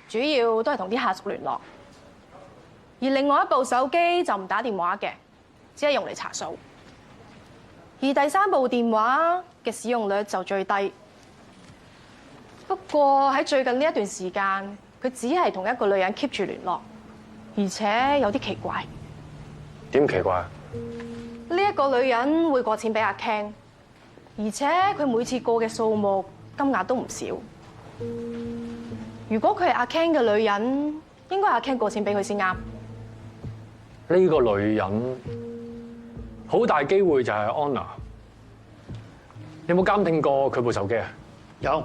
[SPEAKER 3] 主要都係同啲下屬聯絡；而另外1部手機就唔打電話嘅，只係用嚟查數。而第3部電話嘅使用率就最低。不過喺最近呢一段時間，佢只係同一個女人 keep 住聯絡，而且有啲奇怪。
[SPEAKER 13] 點奇怪？
[SPEAKER 3] 呢一個女人會過錢俾阿 Ken， 而且佢每次過嘅數目金額都唔少。如果佢係阿 Ken 嘅女人，應該阿 Ken 過錢俾佢先啱。
[SPEAKER 13] 呢個女人好大機會就係 Anna。有冇監聽過佢部手機啊？
[SPEAKER 7] 有，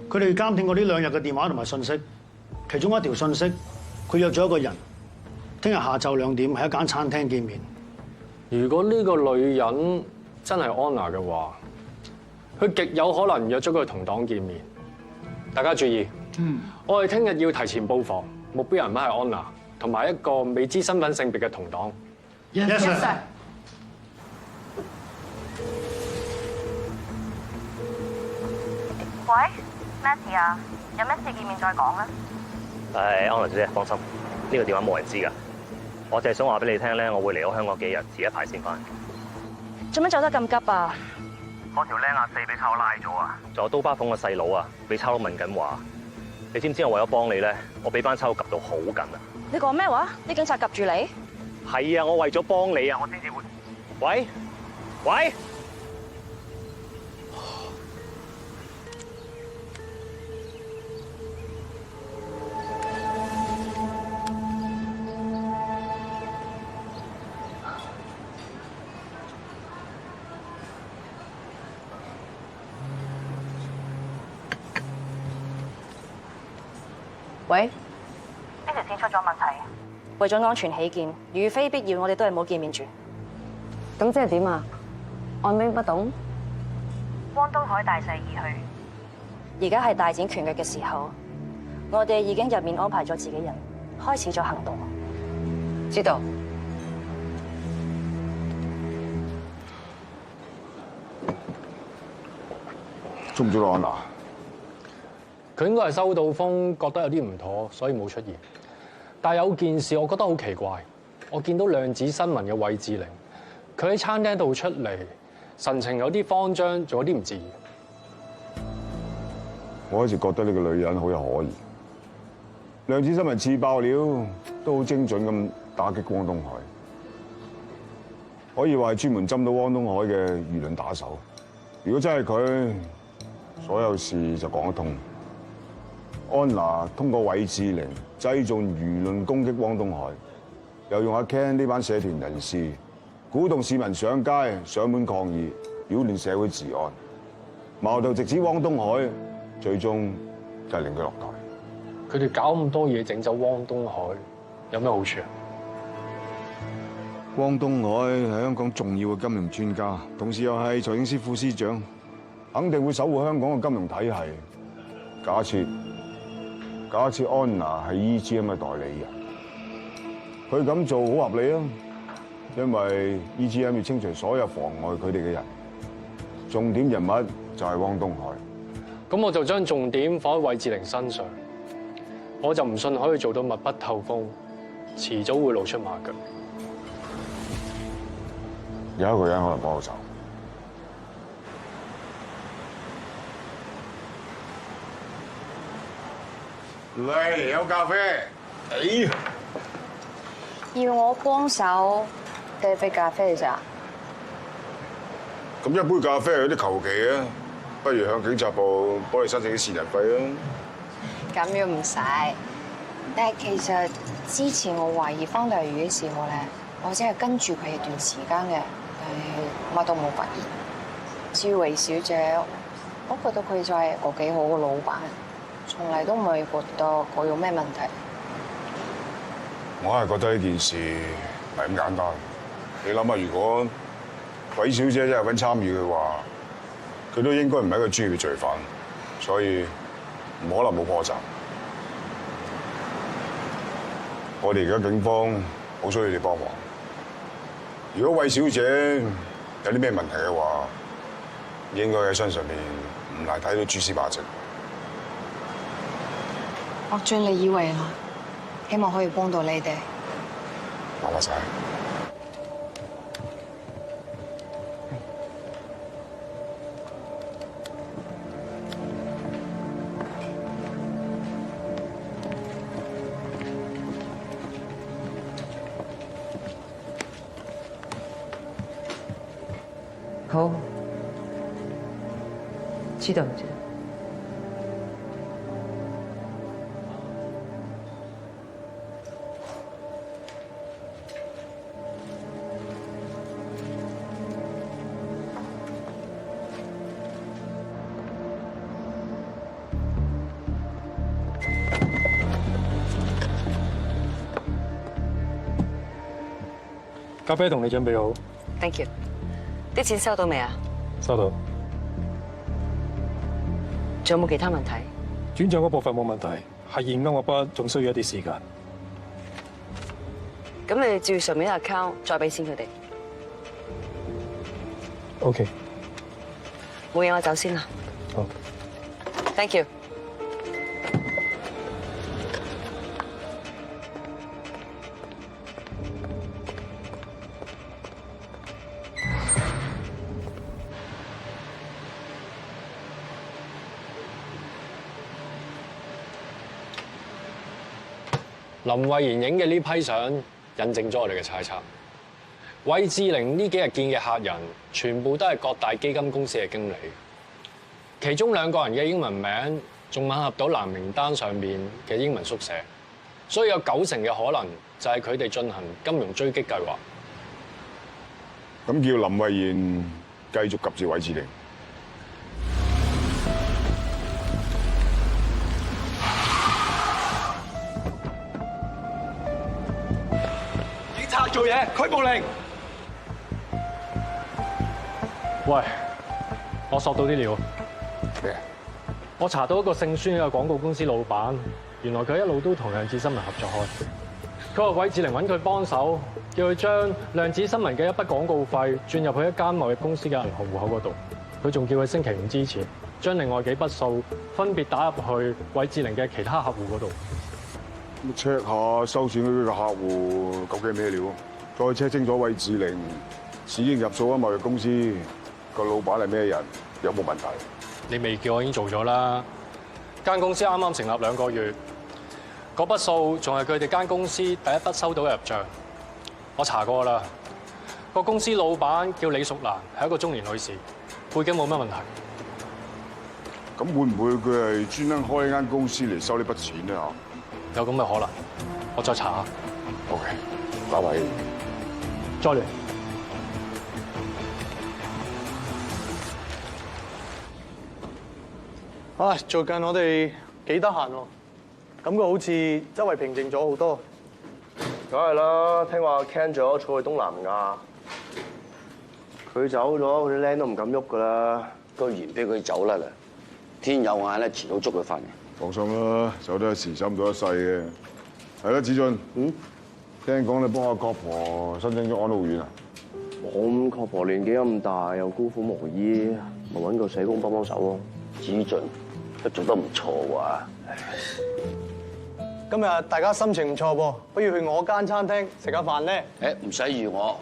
[SPEAKER 7] 佢哋監聽過呢2日嘅電話同埋信息。其中一條信息，佢約咗一個人，聽日下晝2點喺一間餐廳見面。
[SPEAKER 13] 如果呢個女人真係 Anna 嘅話，佢極有可能約咗佢同黨見面。大家注意，我哋聽日要提前布防，目標人物係 Anna， 同埋一個未知身份性別嘅同黨。
[SPEAKER 7] Yes sir。
[SPEAKER 11] 喂，咩事啊？有咩事見面再講啦。
[SPEAKER 10] 安娜姐姐放心，呢個電話冇人知㗎。我淨係想話俾你聽咧，我會離開香港幾日，遲一排先翻。
[SPEAKER 11] 做咩走得咁急啊？
[SPEAKER 10] 嗰條僆阿4俾抄拉咗啊！仲有刀疤鳳個細佬啊，俾抄佬問緊話。你知唔知我為咗幫你咧，我俾班抄佬夾到好緊啊！
[SPEAKER 11] 你講咩話？啲警察夾住你？
[SPEAKER 10] 係啊，我為咗幫你啊，我先至會。喂，喂。
[SPEAKER 11] 喂，呢條線出咗問題，為咗安全起見，如非必要，我哋都係冇見面住。
[SPEAKER 22] 咁即係點啊？按兵不動？
[SPEAKER 11] 汪東海大勢已去，而家係大展拳腳嘅時候，我哋已經入面安排咗自己人，開始咗行動。
[SPEAKER 22] 知道。
[SPEAKER 2] 捉唔捉到安娜？
[SPEAKER 13] 佢應該係收到風，覺得有啲唔妥，所以冇出現。但係有件事我覺得好奇怪，我見到量子新聞嘅韋志玲，佢喺餐廳度出嚟，神情有啲慌張，仲有啲唔自然。
[SPEAKER 2] 我一直覺得呢個女人好有可疑。量子新聞次爆料都好精準咁打擊汪東海，可以話係專門針到汪東海嘅輿論打手。如果真係佢，所有事就講得通。安娜通過韋志玲製造輿論攻擊汪東海，又用阿 Ken 呢班社團人士鼓動市民上街上門抗議，擾亂社會治安，矛頭直指汪東海，最終就係令佢落台。
[SPEAKER 13] 佢哋搞咁多嘢整走汪東海，有咩好處啊？
[SPEAKER 2] 汪東海係香港重要嘅金融專家，同時又係財政司副司長，肯定會守護香港嘅金融體系。假設安娜係 EGM 嘅代理人，佢咁做好合理啊，因為 EGM 要清除所有妨礙佢哋嘅人，重點人物就係汪東海。
[SPEAKER 13] 咁我就將重點放喺韋志玲身上，我就唔信可以做到密不透風，遲早會露出馬腳。
[SPEAKER 2] 有一個人可能幫到手。嚟有咖啡。哎，
[SPEAKER 22] 要我幫手遞杯咖啡咋？
[SPEAKER 2] 咁一杯咖啡有啲求其啊，不如向警察部幫你申請啲善人費啊。
[SPEAKER 22] 咁樣唔使。但係其實之前我懷疑方麗如嘅時候咧，我只係跟住佢一段時間嘅，但係乜都冇發現。至於韋小姐，我覺得佢就係個幾好嘅老闆，從嚟都唔係覺得佢有咩問題。
[SPEAKER 2] 我係覺得呢件事唔係咁簡單。你諗下，如果韋小姐真係有份參與嘅話，佢都應該唔係一個專業嘅罪犯，所以唔可能冇破綻。我哋而家警方好需要你哋幫忙。如果韋小姐有啲咩問題嘅話，應該喺身上面唔難睇到蛛絲馬跡。
[SPEAKER 22] 我盡力以為啦，希望可以幫到你哋。
[SPEAKER 2] 麻煩晒。
[SPEAKER 22] 好，知道知道。
[SPEAKER 13] 咖啡同你準備好。
[SPEAKER 22] Thank you。啲錢收到未啊？
[SPEAKER 13] 收到。
[SPEAKER 22] 仲有冇其他問題？
[SPEAKER 13] 轉賬嗰部分冇問題，係現金嗰筆仲需要一啲時間。
[SPEAKER 22] 咁你哋照上面嘅 account 再俾錢佢哋。
[SPEAKER 13] OK。
[SPEAKER 22] 冇嘢，我走先啦。
[SPEAKER 13] 好。
[SPEAKER 22] Thank you。
[SPEAKER 13] 林慧妍影嘅呢批相，印證咗我哋嘅猜測。韋志玲呢幾日見嘅客人，全部都係各大基金公司嘅經理，其中2個人嘅英文名仲吻合到藍名單上面嘅英文縮寫，所以有90%嘅可能就係佢哋進行金融追擊計劃。
[SPEAKER 2] 咁叫林慧妍繼續及住韋志玲。
[SPEAKER 18] 做嘢，拘捕令。
[SPEAKER 13] 喂，我索到啲料。
[SPEAKER 2] 咩？
[SPEAKER 13] 我查到一個姓孫嘅廣告公司老闆，原來佢一路都同量子新聞合作開。佢話韋志玲揾佢幫手，叫佢將量子新聞嘅一筆廣告費轉入去一間貿易公司嘅銀行戶口嗰度。佢仲叫佢星期5之前，將另外幾筆數分別打入去韋志玲嘅其他客戶嗰度。
[SPEAKER 2] check 下收錢嗰啲嘅客戶究竟咩料，再 check 清楚韋志玲已經入數啊貿易公司個老闆係咩人，有冇問題？
[SPEAKER 13] 你未叫我已經做咗啦。間公司啱啱成立2個月，嗰筆數仲係佢哋間公司第一筆收到嘅入帳。我查過啦，個公司老闆叫李淑蘭，係一個中年女士，背景冇乜問題。
[SPEAKER 2] 咁會唔會佢係專登開一間公司嚟收呢筆錢咧？
[SPEAKER 13] 有咁嘅可能，我再查下。
[SPEAKER 2] OK， 各位，
[SPEAKER 13] 再嚟。
[SPEAKER 5] 唉，最近我哋幾得閒喎，感覺好似周圍平靜咗好多。
[SPEAKER 1] 梗係啦，聽話 Ken 咗坐去東南亞，佢走咗，佢啲僆都唔敢喐噶啦。
[SPEAKER 15] 居然俾佢走甩啦！天有眼咧，遲早捉佢翻嚟。
[SPEAKER 2] 放心啦，走得一時，走唔到一世嘅。係啦，子俊。聽講你幫阿郭婆申請咗安老院啊？
[SPEAKER 1] 我咁郭婆年紀咁大，又孤苦無依，咪揾個社工幫幫手咯。
[SPEAKER 15] 子俊都做得唔錯喎。
[SPEAKER 5] 今日大家心情唔錯噃，不如去我間餐廳食下飯咧？
[SPEAKER 15] 誒，唔使預我。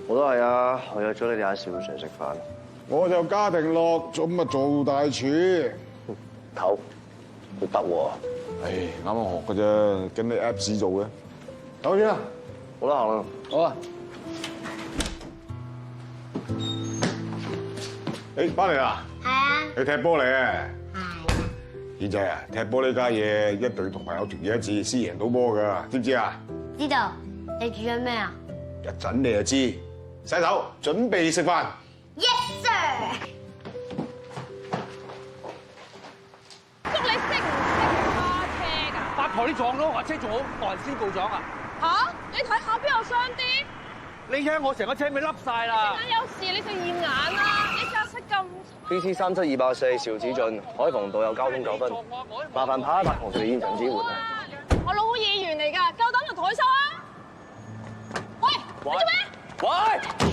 [SPEAKER 1] 我都係啊，我約咗你哋阿少上食飯。
[SPEAKER 2] 我就家庭樂，咁啊做大廚。
[SPEAKER 1] 頭，
[SPEAKER 15] 都得喎。
[SPEAKER 2] 唉，啱啱學嘅啫，跟啲 Apps 做嘅。走先啦，
[SPEAKER 1] 好啦，行啦。
[SPEAKER 15] 好啊。
[SPEAKER 2] 誒，翻嚟啦。
[SPEAKER 20] 係啊。
[SPEAKER 2] 你踢波嚟嘅？
[SPEAKER 20] 係。
[SPEAKER 2] 軒仔啊，踢波呢家嘢一隊同朋友團結一致先贏到波㗎，知唔知啊？
[SPEAKER 20] 知道。你煮咗咩啊？
[SPEAKER 2] 一陣你就知。洗手，準備食飯。
[SPEAKER 20] Yes sir。
[SPEAKER 11] 叔，你識唔識揸車㗎？
[SPEAKER 18] 八婆你撞到我車仲好惡人先告狀啊！
[SPEAKER 11] 吓？你睇下邊有傷啲？
[SPEAKER 18] 你睇我成個車尾凹晒啦！
[SPEAKER 11] 眼有事你就驗眼啦！你架色咁。
[SPEAKER 1] PC 37284邵子俊，海防道有交通糾紛，麻煩拍一拍同事現場支援。
[SPEAKER 11] 我老議員嚟㗎，夠膽就抬手啊！喂，你做咩？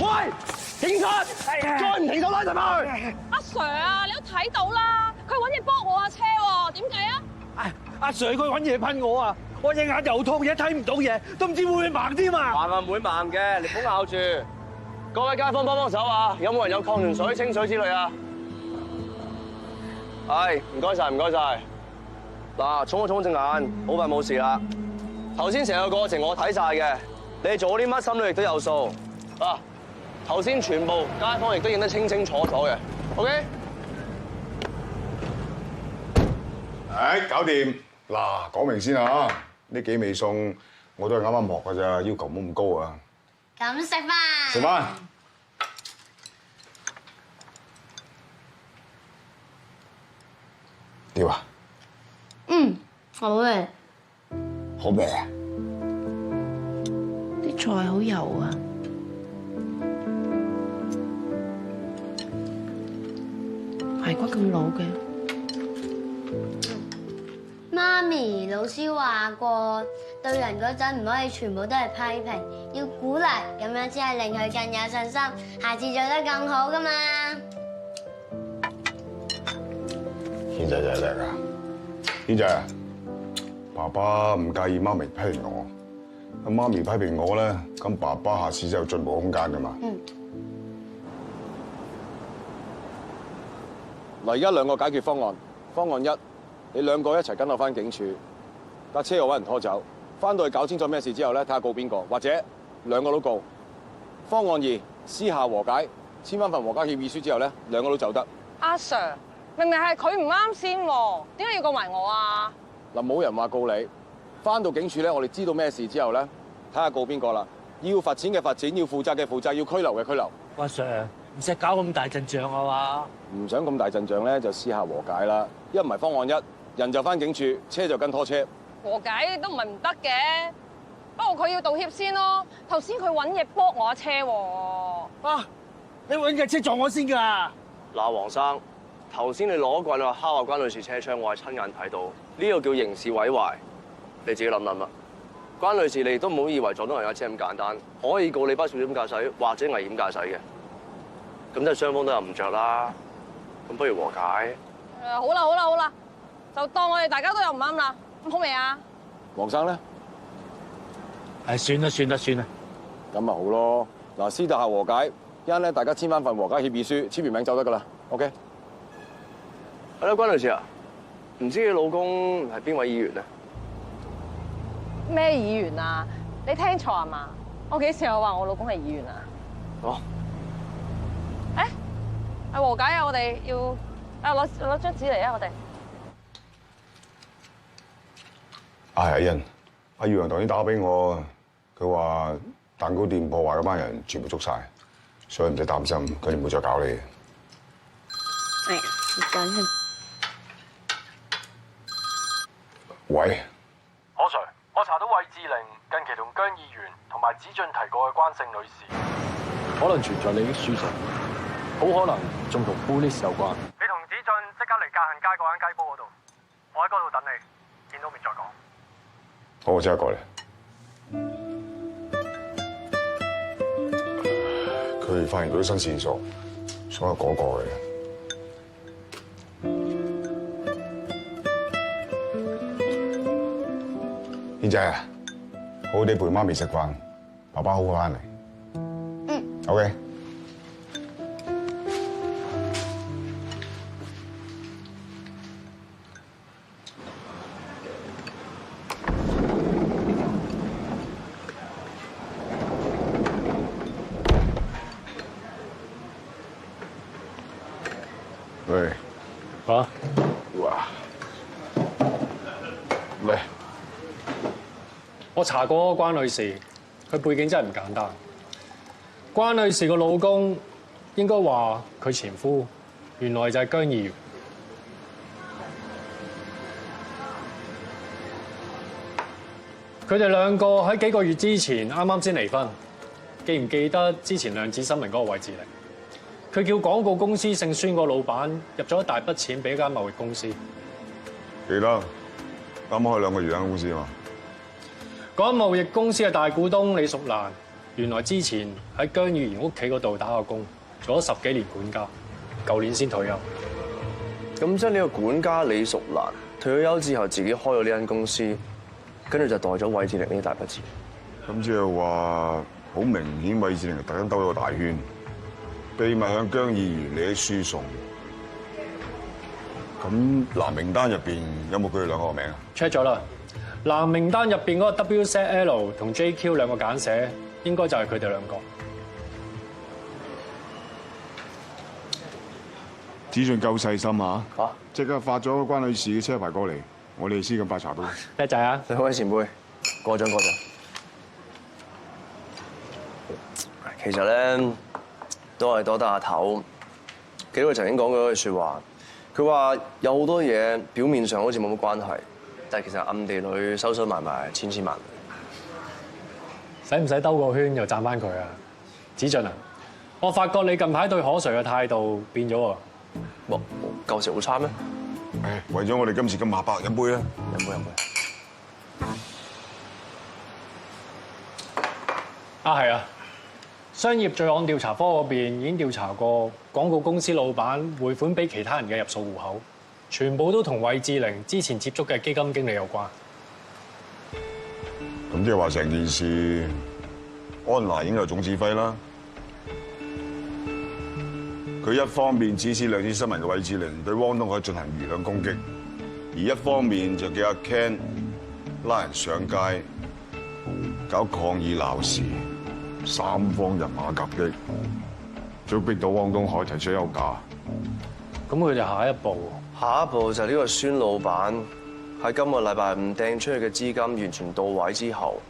[SPEAKER 1] 喂，警察！再唔停手拉實佢！
[SPEAKER 11] 阿 Sir 啊，你都睇到啦，佢揾嘢幫我架車喎，點解啊？
[SPEAKER 18] 阿 Sir 佢揾嘢噴我啊！我隻眼又痛，嘢睇唔到嘢，都唔知會唔會盲添啊！
[SPEAKER 1] 盲啊唔會盲嘅，你唔好咬住。各位街坊幫手啊！有冇人有礦泉水、清水之類啊？係，唔該晒，唔該晒。嗱，沖一沖隻眼，好快冇事啦。頭先成個過程我睇晒嘅，你做啲乜心裏亦都有數。啊，頭先全部街坊亦都影得清清楚楚嘅。OK？
[SPEAKER 2] 誒，搞掂。嗱，講明先啊，呢幾味餸我都係啱啱學㗎咋，要求冇咁高啊。
[SPEAKER 20] 咁食飯。
[SPEAKER 2] 食飯。點啊？
[SPEAKER 20] 好味。
[SPEAKER 2] 好味啊！
[SPEAKER 9] 啲菜好油啊！排骨咁老嘅。
[SPEAKER 20] 媽咪，老師話過，對人嗰陣唔可以全部都係批評，要鼓勵，咁樣先係令佢更有信心，下次做得更好噶嘛。
[SPEAKER 2] 軒仔真係叻啊！軒仔，爸爸唔介意媽咪批評我，咁媽咪批評我咧，咁爸爸下次就有進步空間噶嘛。
[SPEAKER 6] 嗱，而家兩個解決方案。方案一，你兩個一齊跟我翻警署，架車又揾人拖走，翻到去搞清楚咩事之後咧，睇下告邊個，或者兩個都告。方案二，私下和解，簽翻份和解協議書之後咧，兩個都走得。
[SPEAKER 11] 阿 Sir， 明明係佢唔啱先喎，點解要告埋我啊？
[SPEAKER 6] 嗱，冇人話告你，翻到警署咧，我哋知道咩事之後咧，睇下告邊個啦。要罰錢嘅罰錢，要負責嘅負責，要拘留嘅拘留。
[SPEAKER 18] 阿 Sir， 唔使搞咁大陣仗啊嘛！
[SPEAKER 6] 唔想咁大陣仗咧，就私下和解啦。一唔係方案一，人就翻警署，車就跟拖車。
[SPEAKER 11] 和解都唔係唔得嘅，不過佢要道歉先咯。頭先佢揾嘢駁我車喎。
[SPEAKER 18] 啊！你揾架車撞我先㗎！
[SPEAKER 1] 嗱，黃生，頭先你攞棍話敲下關女士車窗，我係親眼睇到，呢個叫刑事毀壞，你自己諗諗啦。關女士，你都唔好以為撞到人架車咁簡單，可以告你不小心駕駛或者危險駕駛嘅。咁即係雙方都有唔着啦，咁不如和解。
[SPEAKER 11] 好啦好啦好啦，就當我哋大家都有唔啱啦，咁好未啊？
[SPEAKER 6] 黃生咧？
[SPEAKER 18] 算啦算啦算啦，
[SPEAKER 6] 咁咪好咯。嗱，私底下和解，一陣咧大家簽翻份和解協議書，簽完名就得噶啦。OK。
[SPEAKER 1] 係啦，關女士啊，唔知你老公係邊位議員咧？
[SPEAKER 11] 咩議員啊？你聽錯啊嘛？我幾時有話我老公係議員啊？
[SPEAKER 1] 哦。
[SPEAKER 11] 係和解啊！我哋要攞張紙嚟啊！我哋。
[SPEAKER 2] 阿欣，阿耀陽頭先打俾我，佢話蛋糕店破壞嗰班人全部捉晒，所以唔使擔心，佢哋唔會再搞你嘅。
[SPEAKER 20] 係啊，唔緊要。
[SPEAKER 2] 喂。
[SPEAKER 12] 何 Sir， 我查到魏志玲近期同姜議員同埋子俊提過嘅關姓女士，
[SPEAKER 5] 可能存在利益輸送，好可能仲同 police 有關。
[SPEAKER 12] 你同子俊即刻嚟界限街嗰間雞煲嗰度，我喺嗰度等你，見到面再講。
[SPEAKER 2] 好，我即刻過嚟。佢哋發現到啲新線索，所有嗰個嘅。軒仔啊，好好地陪媽咪食飯，爸爸好好翻嚟。OK。
[SPEAKER 13] 啊！
[SPEAKER 2] 哇！嚟，
[SPEAKER 13] 我查過關女士，佢背景真係唔簡單。關女士個老公應該話佢前夫，原來就係姜議員。佢哋兩個喺幾個月之前啱啱先離婚，記唔記得之前量子新聞嗰個位置嚟？佢叫廣告公司姓孫個老闆入咗一大筆錢俾間貿易公司。
[SPEAKER 2] 記得，啱啱開2個月間公司啊嘛。
[SPEAKER 13] 嗰間貿易公司嘅大股東李淑蘭，原來之前喺姜議員屋企嗰度打過工，做咗10幾年管家，舊年先退休。
[SPEAKER 1] 咁即係呢個管家李淑蘭退咗休之後，自己開咗呢間公司，跟住就代咗韋志玲呢大筆錢。
[SPEAKER 2] 咁即係話，好明顯韋志玲特登兜咗個大圈，秘密向姜議員利益輸送。咁藍名單入邊有冇佢哋2個名啊
[SPEAKER 13] ？check 咗啦，藍名單入邊嗰個 WZL 同 JQ 2個簡寫，應該就係佢哋2個。
[SPEAKER 2] 子俊夠細心啊！即刻發咗關女士嘅車牌過嚟，我哋先咁快查到。
[SPEAKER 13] 叻仔啊！
[SPEAKER 1] 兩位前輩，過獎。其實咧，都係多得阿頭。記得佢曾經講過一句説話，佢話有好多嘢表面上好似冇乜關係，但係其實暗地裏收收埋埋千萬。
[SPEAKER 13] 使唔使兜個圈又讚翻佢啊？子俊啊，我發覺你近排對何 Sir 嘅態度變咗喎。
[SPEAKER 1] 舊時好差咩？
[SPEAKER 2] 誒，為咗我哋今次咁馬百，飲杯啊！
[SPEAKER 1] 飲杯。
[SPEAKER 13] 啊，係啊！商業罪案調查科嗰邊已經調查過廣告公司老闆匯款俾其他人嘅入數戶口，全部都同韋志玲之前接觸嘅基金經理有關。
[SPEAKER 2] 咁即係話成件事，安娜已經有總指揮啦。佢一方面指使量子新聞嘅韋志玲對汪東海進行輿論攻擊，而一方面就叫阿 Ken 拉人上街搞抗議鬧事，3方人馬夾擊，最逼到汪東海提出休假。
[SPEAKER 13] 咁佢哋下一步
[SPEAKER 1] 就係呢個孫老闆喺今個禮拜5掟出去嘅資金完全到位之後，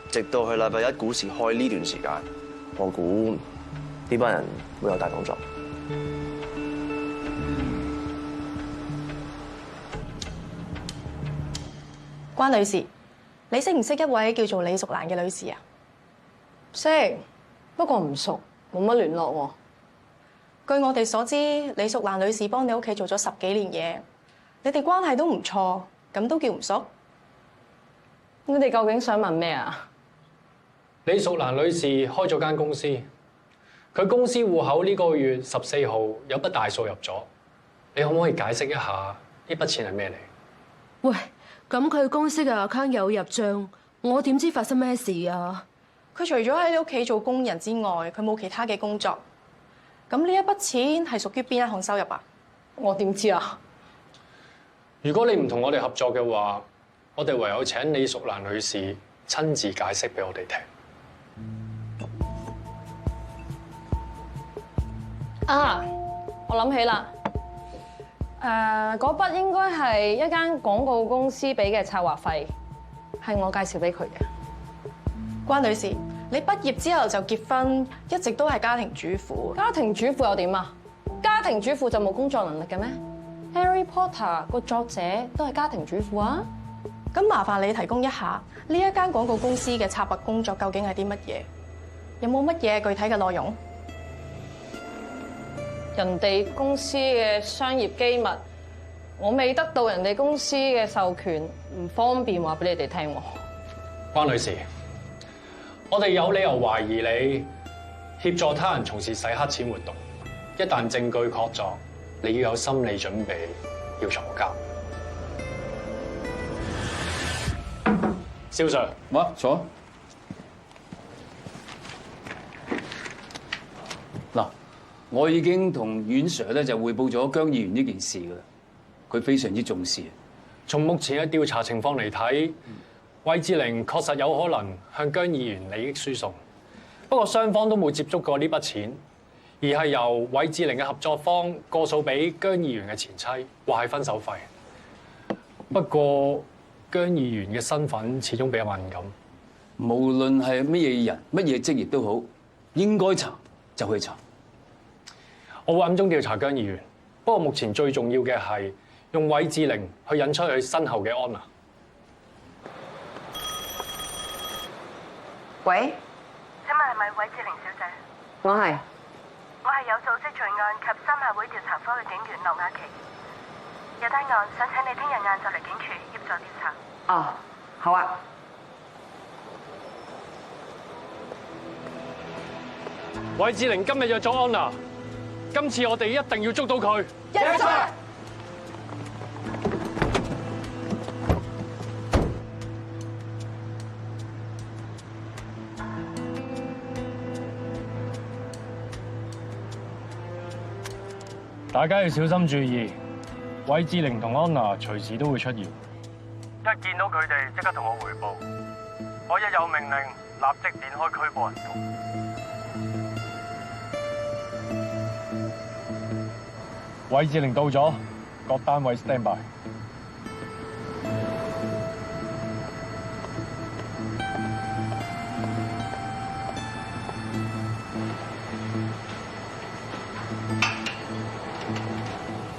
[SPEAKER 1] 直到去禮拜1股市開呢段時間，我估呢班人會有大動作。
[SPEAKER 3] 關女士，你識唔識一位叫做李淑蘭嘅女士啊？
[SPEAKER 8] 識，不過唔熟，冇乜聯絡喎。
[SPEAKER 3] 據我哋所知，李淑蘭女士幫你屋企做咗10幾年嘢，你哋關係都唔錯，咁都叫唔熟？
[SPEAKER 8] 你哋究竟想問咩啊？
[SPEAKER 13] 李淑蘭女士開咗間公司，佢公司戶口呢個月14號有筆大數入咗，你可唔可以解釋一下呢筆錢係咩嚟？
[SPEAKER 16] 喂，咁佢公司嘅 account 有入帳，我點知發生咩事啊？
[SPEAKER 3] 佢除咗喺你屋企做工人之外，佢冇其他嘅工作。咁呢一筆錢係屬於邊一項收入啊？
[SPEAKER 8] 我點知啊？
[SPEAKER 13] 如果你唔同我哋合作嘅話，我哋唯有請李淑蘭女士親自解釋俾我哋聽。
[SPEAKER 8] 啊，我諗起啦，嗰筆應該係一間廣告公司俾嘅策劃費，係我介紹俾佢嘅。
[SPEAKER 3] 關女士，你畢業之後就結婚，一直都係家庭主婦。
[SPEAKER 8] 家庭主婦又點啊？家庭主婦就冇工作能力嘅咩？ Harry Potter 個作者都係家庭主婦啊！
[SPEAKER 3] 咁麻煩你提供一下呢一間廣告公司嘅策劃工作究竟係啲乜嘢？有冇乜嘢具體嘅內容？
[SPEAKER 8] 人哋公司嘅商業機密，我未得到人哋公司嘅授權，唔方便話俾你哋聽喎。
[SPEAKER 13] 關女士，我哋有理由懷疑你協助他人從事洗黑錢活動，一旦證據確鑿，你要有心理準備，要坐監。蕭 Sir，
[SPEAKER 23] 坐。嗱，我已經同阮 Sir 咧就匯報咗姜議員呢件事噶啦，佢非常之重視。
[SPEAKER 13] 從目前嘅調查情況嚟睇，韋志玲確實有可能向姜議員利益輸送，不過雙方都冇接觸過呢筆錢，而係由韋志玲嘅合作方過數俾姜議員嘅前妻，話係分手費。不過姜議員嘅身份始終比較敏感，
[SPEAKER 23] 無論係乜嘢人、乜嘢職業都好，應該查就去查。
[SPEAKER 13] 我會暗中調查姜議員，不過目前最重要嘅係用韋志玲去引出佢身後嘅安娜。
[SPEAKER 4] 喂，
[SPEAKER 14] 請問係咪韋志玲小姐？
[SPEAKER 4] 我係。
[SPEAKER 14] 我係有組織罪案及三合會調查科嘅警員劉雅琪。有單案想請你聽日晏晝嚟警署協助調查。
[SPEAKER 4] 哦，好啊。
[SPEAKER 13] 韋志玲今日約咗安娜，今次我哋一定要捉到佢。
[SPEAKER 4] Yes, sir。
[SPEAKER 13] 大家要小心注意，韋志玲同安娜隨時都會出現。
[SPEAKER 12] 一見到佢哋，即刻同我匯報。我一有命令，立即展開拘捕行動。
[SPEAKER 13] 韋志玲到咗，各單位 stand by。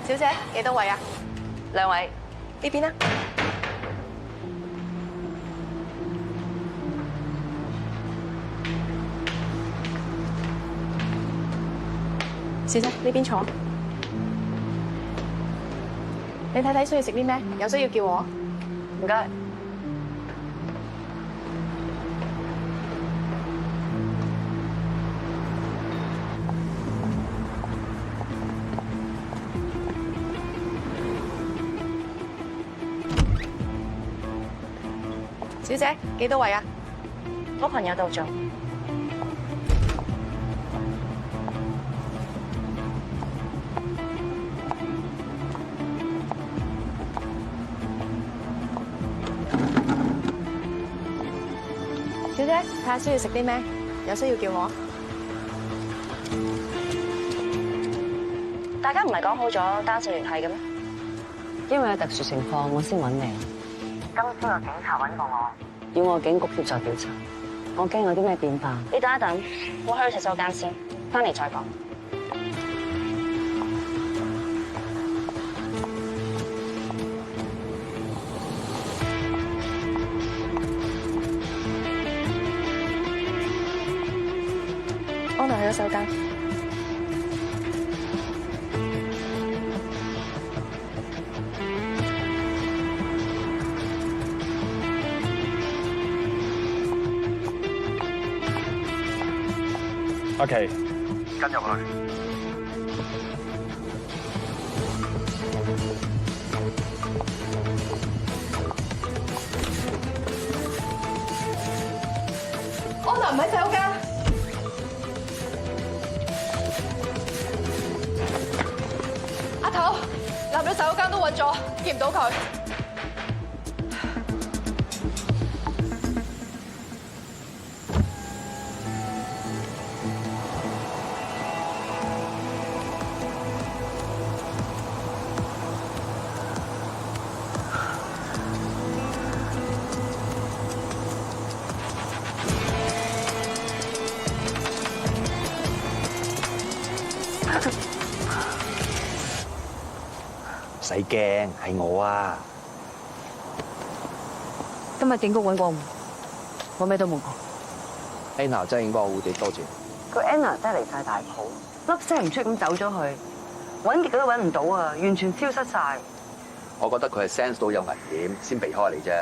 [SPEAKER 3] 小姐，幾多位啊
[SPEAKER 4] ？2位，
[SPEAKER 3] 呢邊啊。小姐，呢邊坐。你睇睇需要食啲咩？有需要叫我。
[SPEAKER 4] 唔該。
[SPEAKER 3] 小姐，幾多位啊？
[SPEAKER 4] 我朋友到咗。
[SPEAKER 3] 小姐，睇下需要食啲咩？有需要叫我。
[SPEAKER 4] 大家唔係講好咗單數聯繫嘅咩？因為有特殊情況，我先揾你。今朝有警察揾過我，要我警局協助調查。我驚有啲咩變化。你等一等，我去洗手間先，翻嚟再講。
[SPEAKER 3] 安娜去咗洗手間。
[SPEAKER 13] 阿琪，
[SPEAKER 12] 跟入去。
[SPEAKER 3] 安娜唔喺洗手間。阿頭，立咗洗手間都揾咗，見唔到佢。
[SPEAKER 17] 唔使驚，係我啊！
[SPEAKER 4] 今日警局揾過我咩都冇講。
[SPEAKER 17] Anna 真係應該好好地多謝。
[SPEAKER 4] 個 Anna 真係離晒大譜，粒聲唔出咁走咗去，揾極都揾唔到啊，完全消失晒。
[SPEAKER 17] 我覺得佢係 sense 到有危險，先避開你啫。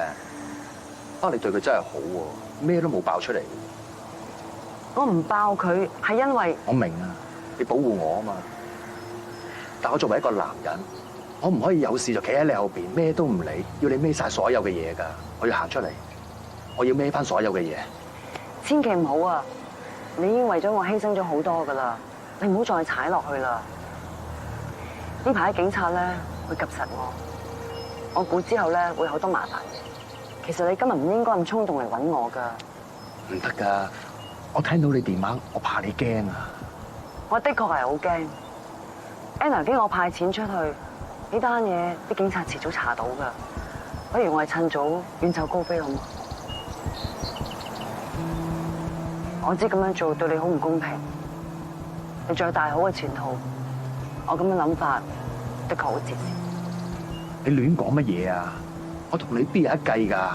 [SPEAKER 17] 不過你對佢真係好喎，咩都冇爆出嚟。
[SPEAKER 4] 我唔爆佢係因為
[SPEAKER 17] 我明啊，你保護我啊嘛。但我作為一個男人，我唔可以有事就企喺你後邊，咩都唔理，要你孭晒所有嘅嘢㗎。我要行出嚟，我要孭翻所有嘅嘢。
[SPEAKER 4] 千祈唔好啊！你已經為咗我犧牲咗好多㗎啦，你唔好再踩落去啦。呢排警察咧會及實我估之後咧會好多麻煩嘅。其實你今日唔應該咁衝動嚟揾我㗎。
[SPEAKER 17] 唔得㗎，我聽到你電話，我怕你驚啊！
[SPEAKER 4] 我的確係好驚。Anna 經我派錢出去，呢單嘢啲警察遲早查到㗎。不如我係趁早遠走高飛好嗎？我知咁樣做對你好唔公平，你仲有大好嘅前途。我咁樣諗法的確好自私。
[SPEAKER 17] 你亂講乜嘢啊？我同你邊有一計㗎？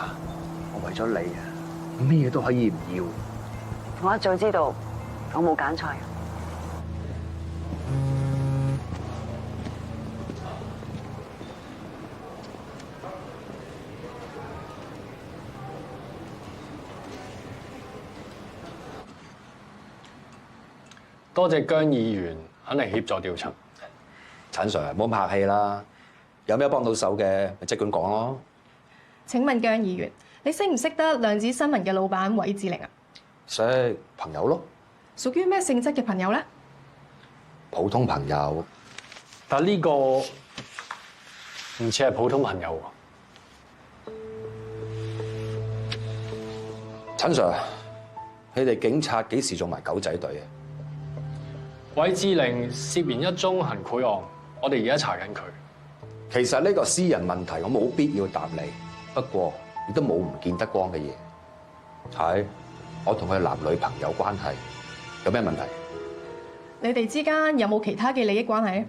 [SPEAKER 17] 我為咗你啊，咩都可以唔要。
[SPEAKER 4] 我一早知道我冇揀錯人。
[SPEAKER 13] 多謝姜議員肯嚟協助調查。
[SPEAKER 17] 陳 Sir， 唔好客氣啦，有咩幫到手嘅咪即管講咯。
[SPEAKER 3] 請問姜議員，你識唔識得量子新聞嘅老闆韋志玲啊？
[SPEAKER 17] 識，朋友咯。
[SPEAKER 3] 屬於咩性質嘅朋友咧？
[SPEAKER 17] 普通朋友。
[SPEAKER 13] 但呢個唔似係普通朋友喎。
[SPEAKER 17] 陳 Sir， 你哋警察幾時做埋狗仔隊啊？
[SPEAKER 13] 韋志玲涉嫌一宗行賄案，我哋而家查緊佢。
[SPEAKER 17] 其實呢個私人問題，我冇必要答你。不過亦都冇唔見得光嘅嘢。係，我同佢男女朋友關係，有咩問題？
[SPEAKER 3] 你哋之間有冇其他嘅利益關係？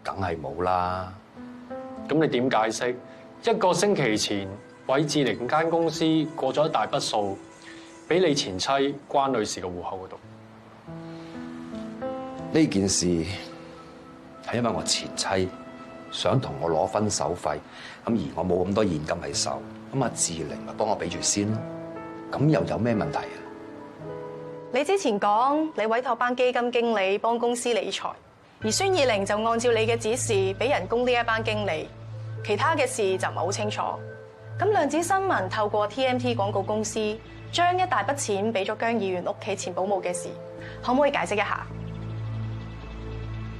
[SPEAKER 17] 梗係冇啦。
[SPEAKER 13] 咁你點解釋一個星期前韋志玲間公司過咗一大筆數俾你前妻關女士嘅戶口嗰度？
[SPEAKER 17] 呢件事係因為我前妻想同我攞分手費，咁而我冇咁多現金喺手，咁阿志玲咪幫我俾住先咯。咁又有咩問題啊？
[SPEAKER 3] 你之前講你委託班基金經理幫公司理財，而孫以玲就按照你嘅指示俾人工呢一班經理，其他嘅事就唔係好清楚。咁量子新聞透過 TMT 廣告公司將一大筆錢俾咗姜議員屋企前保姆嘅事，可唔可以解釋一下？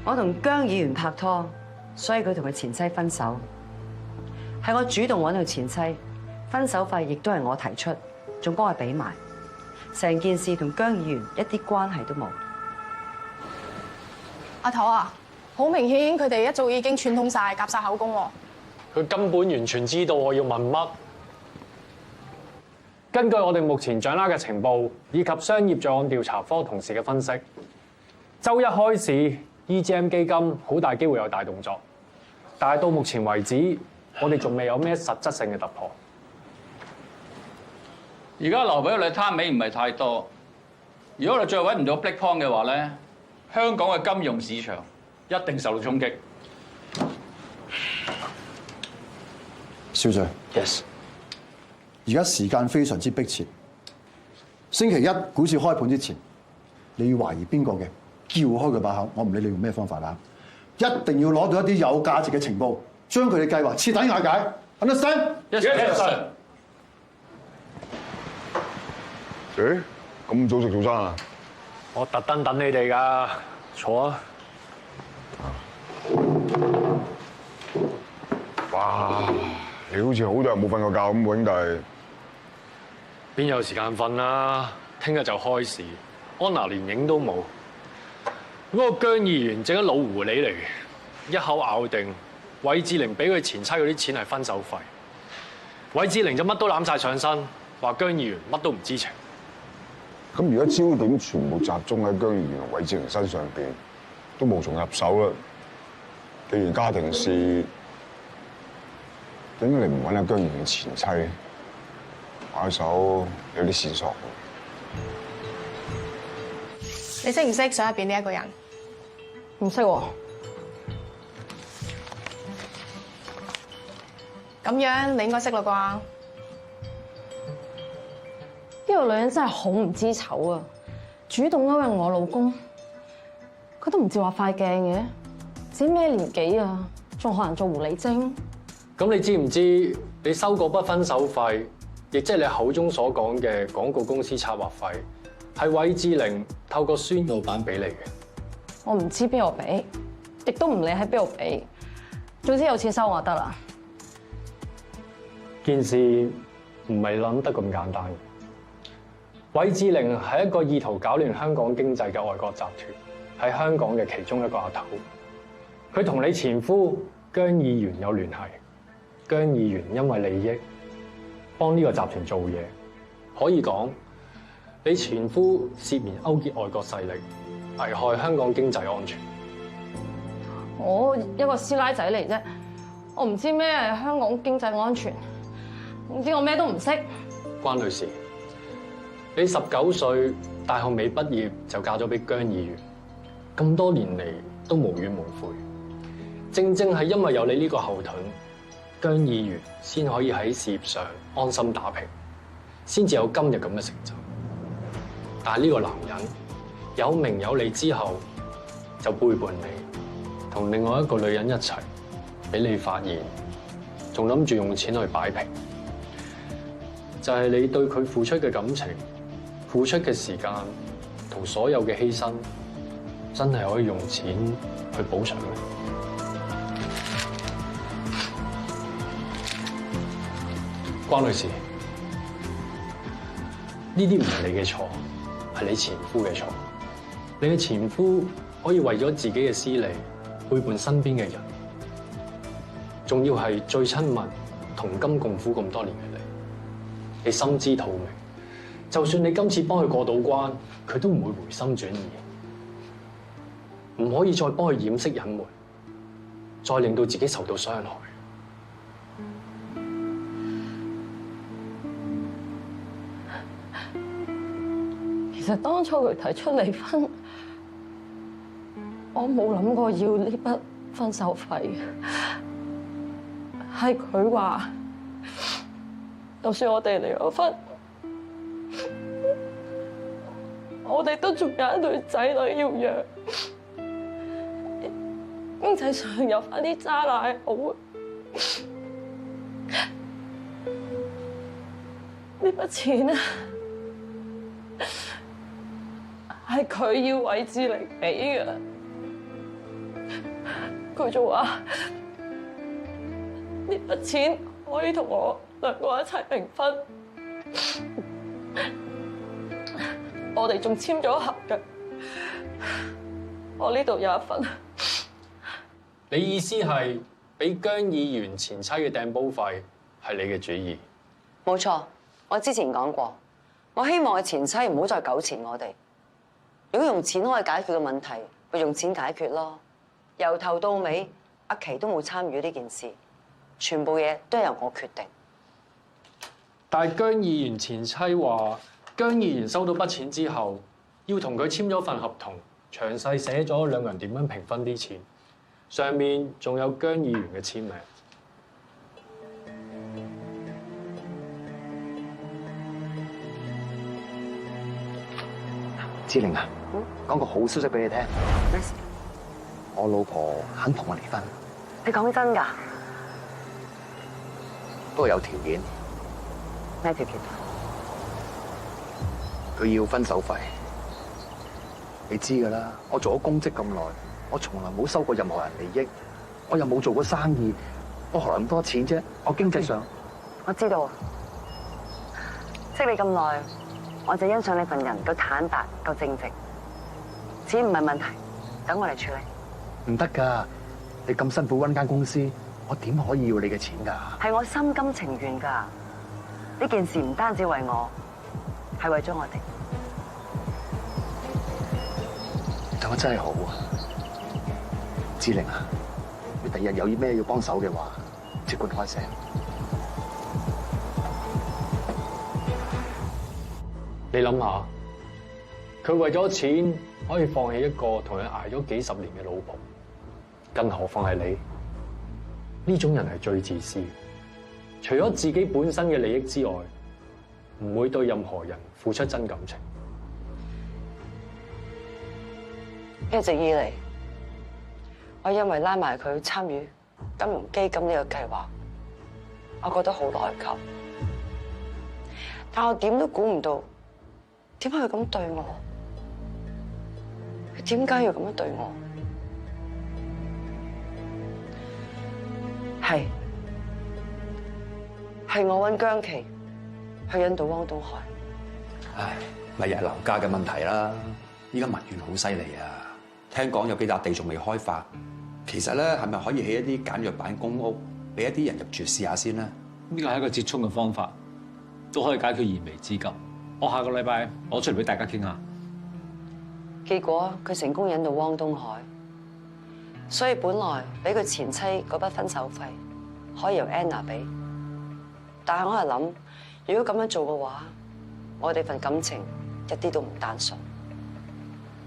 [SPEAKER 4] 我同姜議員拍拖，所以佢同佢前妻分手，係我主動揾佢前妻，分手費亦都係我提出，仲幫佢俾埋，成件事同姜議員一啲關係都冇。
[SPEAKER 3] 阿頭啊，好明顯佢哋一早已經串通晒，夾晒口供喎。
[SPEAKER 13] 佢根本完全知道我要問乜。根據我哋目前掌握嘅情報，以及商業罪案調查科同事嘅分析，週一開始 EGM 基金好大機會有大動作，但係到目前為止，我哋仲未有咩實質性嘅突破。
[SPEAKER 23] 而家留俾我哋攤尾唔係太多。如果我哋再揾唔到 Black Point 嘅話咧，香港嘅金融市場一定受到衝擊。
[SPEAKER 7] 少帥
[SPEAKER 17] ，yes。
[SPEAKER 7] 而家時間非常之迫切，星期一股市開盤之前，你要懷疑邊個嘅，撬開佢把口，我唔理你用咩方法啦，一定要攞到一啲有價值嘅情報，將佢哋計劃徹底瓦解。Understand？
[SPEAKER 23] Yes, sir。
[SPEAKER 2] 誒，咁早食早餐啊？
[SPEAKER 13] 我特登等你哋㗎，坐啊！
[SPEAKER 2] 哇！你好似好多日冇瞓過覺咁，兄弟。
[SPEAKER 13] 邊有時間瞓啊？聽日就開市，安娜連影都冇。嗰個姜議員正一老狐狸嚟，一口咬定韋志玲俾佢前妻嗰啲錢係分手費。韋志玲就乜都攬晒上身，話姜議員乜都唔知情。
[SPEAKER 2] 咁而家焦點全部集中喺姜議員同韋志玲身上邊，都無從入手啦。既然家庭事，點解你唔揾下姜議員嘅前妻？下手有啲線索。
[SPEAKER 3] 你識唔識相入邊呢一個人？
[SPEAKER 8] 唔識喎。
[SPEAKER 3] 咁樣你應該識啦啩？
[SPEAKER 8] 呢個女人真係好唔知醜啊！主動勾引我老公，佢都唔照話塊鏡嘅，自己咩年紀啊？仲學人做狐狸精？
[SPEAKER 13] 咁你知唔知你收嗰筆分手費，亦即係你口中所講嘅廣告公司策劃費，係韋志玲透過孫老闆俾你嘅？
[SPEAKER 8] 我唔知邊度俾，亦都唔理喺邊度俾，總之有錢收我就得啦。
[SPEAKER 13] 件事唔係諗得咁簡單嘅。韋志玲係一個意圖搞亂香港經濟嘅外國集團，喺香港嘅其中一個阿頭，佢同你前夫姜議員有聯繫。姜議員因為利益幫呢個集團做嘢，可以講你前夫涉嫌勾結外國勢力，危害香港經濟安全。
[SPEAKER 8] 我一個師奶仔嚟啫，我唔知咩係香港經濟安全，總之我咩都唔識。
[SPEAKER 13] 關女士，你19歲大學未畢業就嫁咗俾姜議員，咁多年嚟都無怨無悔，正正係因為有你呢個後盾，姜議員先可以喺事業上安心打拼，先至有今日咁嘅成就。但係呢個男人有名有利之後，就背叛你，同另外一個女人一齊，俾你發現，仲諗住用錢去擺平。就係你對佢付出嘅感情、付出嘅時間同所有嘅犧牲，真係可以用錢去補償嘅。關女士，呢啲唔係你嘅錯，係你前夫嘅錯。你嘅前夫可以為咗自己嘅私利背叛身邊嘅人，仲要係最親密、同甘共苦咁多年嘅你。你心知肚明，就算你今次幫佢過到關，佢都唔會回心轉意。唔可以再幫佢掩飾隱瞞，再令到自己受到傷害。
[SPEAKER 8] 其實當初佢提出離婚，我冇諗過要呢筆分手費，係佢話，就算我哋離咗婚，我哋都仲有一對仔女要養，經濟上有翻啲渣奶好。呢筆錢啊，係佢要韋志玲俾嘅，佢仲話呢筆錢可以同我兩個一齊平分，我哋仲簽咗合嘅，我呢度有一份。
[SPEAKER 13] 你意思係俾姜議員前妻嘅訂煲費係你嘅主意？
[SPEAKER 4] 冇錯，我之前講過，我希望佢前妻唔好再糾纏我哋。如果用錢可以解決嘅問題，咪用錢解決咯。由頭到尾，阿琪都冇參與呢件事，全部嘢都係由我決定。
[SPEAKER 13] 但係姜議員前妻話，姜議員收到筆錢之後，要同佢簽咗份合同，詳細寫咗兩個人點樣平分啲錢，上面仲有姜議員嘅簽名。
[SPEAKER 17] 志玲啊，講個好消息俾你聽。
[SPEAKER 4] 咩事？
[SPEAKER 17] 我老婆肯同我離婚。
[SPEAKER 4] 你講真㗎？
[SPEAKER 17] 不過有條件。
[SPEAKER 4] 咩條件？
[SPEAKER 17] 佢要分手費。你知㗎啦，我做咗公職咁耐，我從來冇收過任何人利益，我又冇做過生意，我何來咁多錢啫？我經濟上，
[SPEAKER 4] 我知道啊。識你咁耐，我就欣賞你份人夠坦白、夠正直。錢唔係問題，等我嚟處理。
[SPEAKER 17] 唔得㗎，你咁辛苦搵間公司，我點可以要你嘅錢㗎？
[SPEAKER 4] 係我心甘情願㗎。呢件事唔單止為我，係為咗我哋。
[SPEAKER 17] 對我真係好啊，志玲啊，你第日有咩要幫手嘅話，即管開聲。
[SPEAKER 13] 你諗下，佢為咗錢可以放棄一個同佢捱咗幾十年嘅老婆，更何況係你呢種人係最自私，除咗自己本身嘅利益之外，唔會對任何人付出真感情。
[SPEAKER 4] 一直以嚟，我因為拉埋佢參與金融基金呢個計劃，我覺得好內疚。但我點都估唔到，點解佢咁對我？佢點解要咁樣對我？係我揾姜琪去引導汪東海。
[SPEAKER 10] 唉，咪又係樓價嘅問題啦！依家民怨好犀利啊！聽講有幾笪地仲未開發，其實咧係咪可以起一啲簡約版公屋，俾一啲人入住試下先咧？
[SPEAKER 13] 呢個係一個折衷嘅方法，都可以解決燃眉之急。我下個禮拜攞出嚟俾大家傾下。
[SPEAKER 4] 結果佢成功引到汪東海，所以本來俾佢前妻嗰筆分手費可以由 Anna 俾，但係我係諗，如果咁樣做嘅話，我哋份感情一啲都唔單純，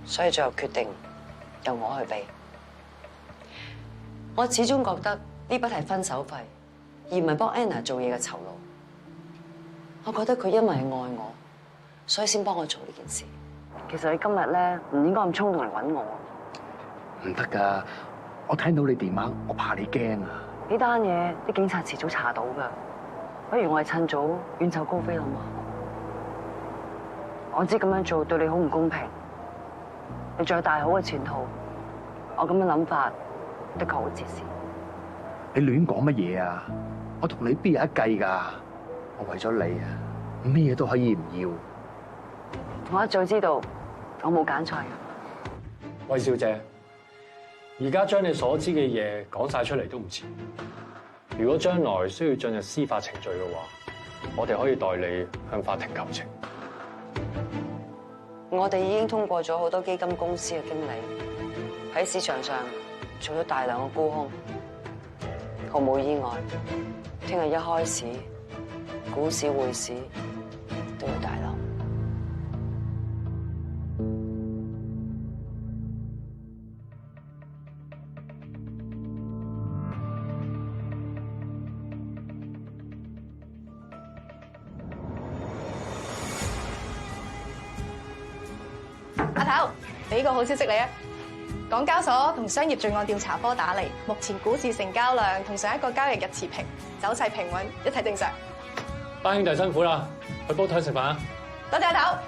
[SPEAKER 4] 所以最後決定由我去俾。我始終覺得呢筆係分手費，而唔係幫 Anna 做嘢嘅酬勞。我覺得佢因為係愛我，所以先幫我做呢件事。其實你今日咧唔應該咁衝動嚟揾我。
[SPEAKER 17] 唔得㗎，我聽到你電話，我怕你驚啊！
[SPEAKER 4] 呢單嘢啲警察遲早查到㗎，不如我哋趁早遠走高飛啦嘛。我知咁樣做對你好唔公平，你仲有大好嘅前途。我咁嘅諗法的確好自私。
[SPEAKER 17] 你亂講乜嘢啊？我同你邊有一計㗎？我為咗你啊，咩都可以唔要。
[SPEAKER 4] 我一早知道我冇揀錯人。
[SPEAKER 13] 魏小姐，而家將你所知嘅嘢講晒出嚟都唔遲。如果將來需要進入司法程序嘅話，我哋可以代你向法庭求情。
[SPEAKER 4] 我哋已經通過咗好多基金公司嘅經理，喺市場上做咗大量嘅沽空，毫無意外，聽日一開始，股市匯市都要大浪。
[SPEAKER 3] 阿頭，俾個好消息你啊！港交所同商業罪案調查科打嚟，目前股市成交量同上一個交易日持平，走勢平穩，一切正常。
[SPEAKER 13] 班兄弟辛苦啦，去煲台食飯啊！
[SPEAKER 3] 多謝阿頭。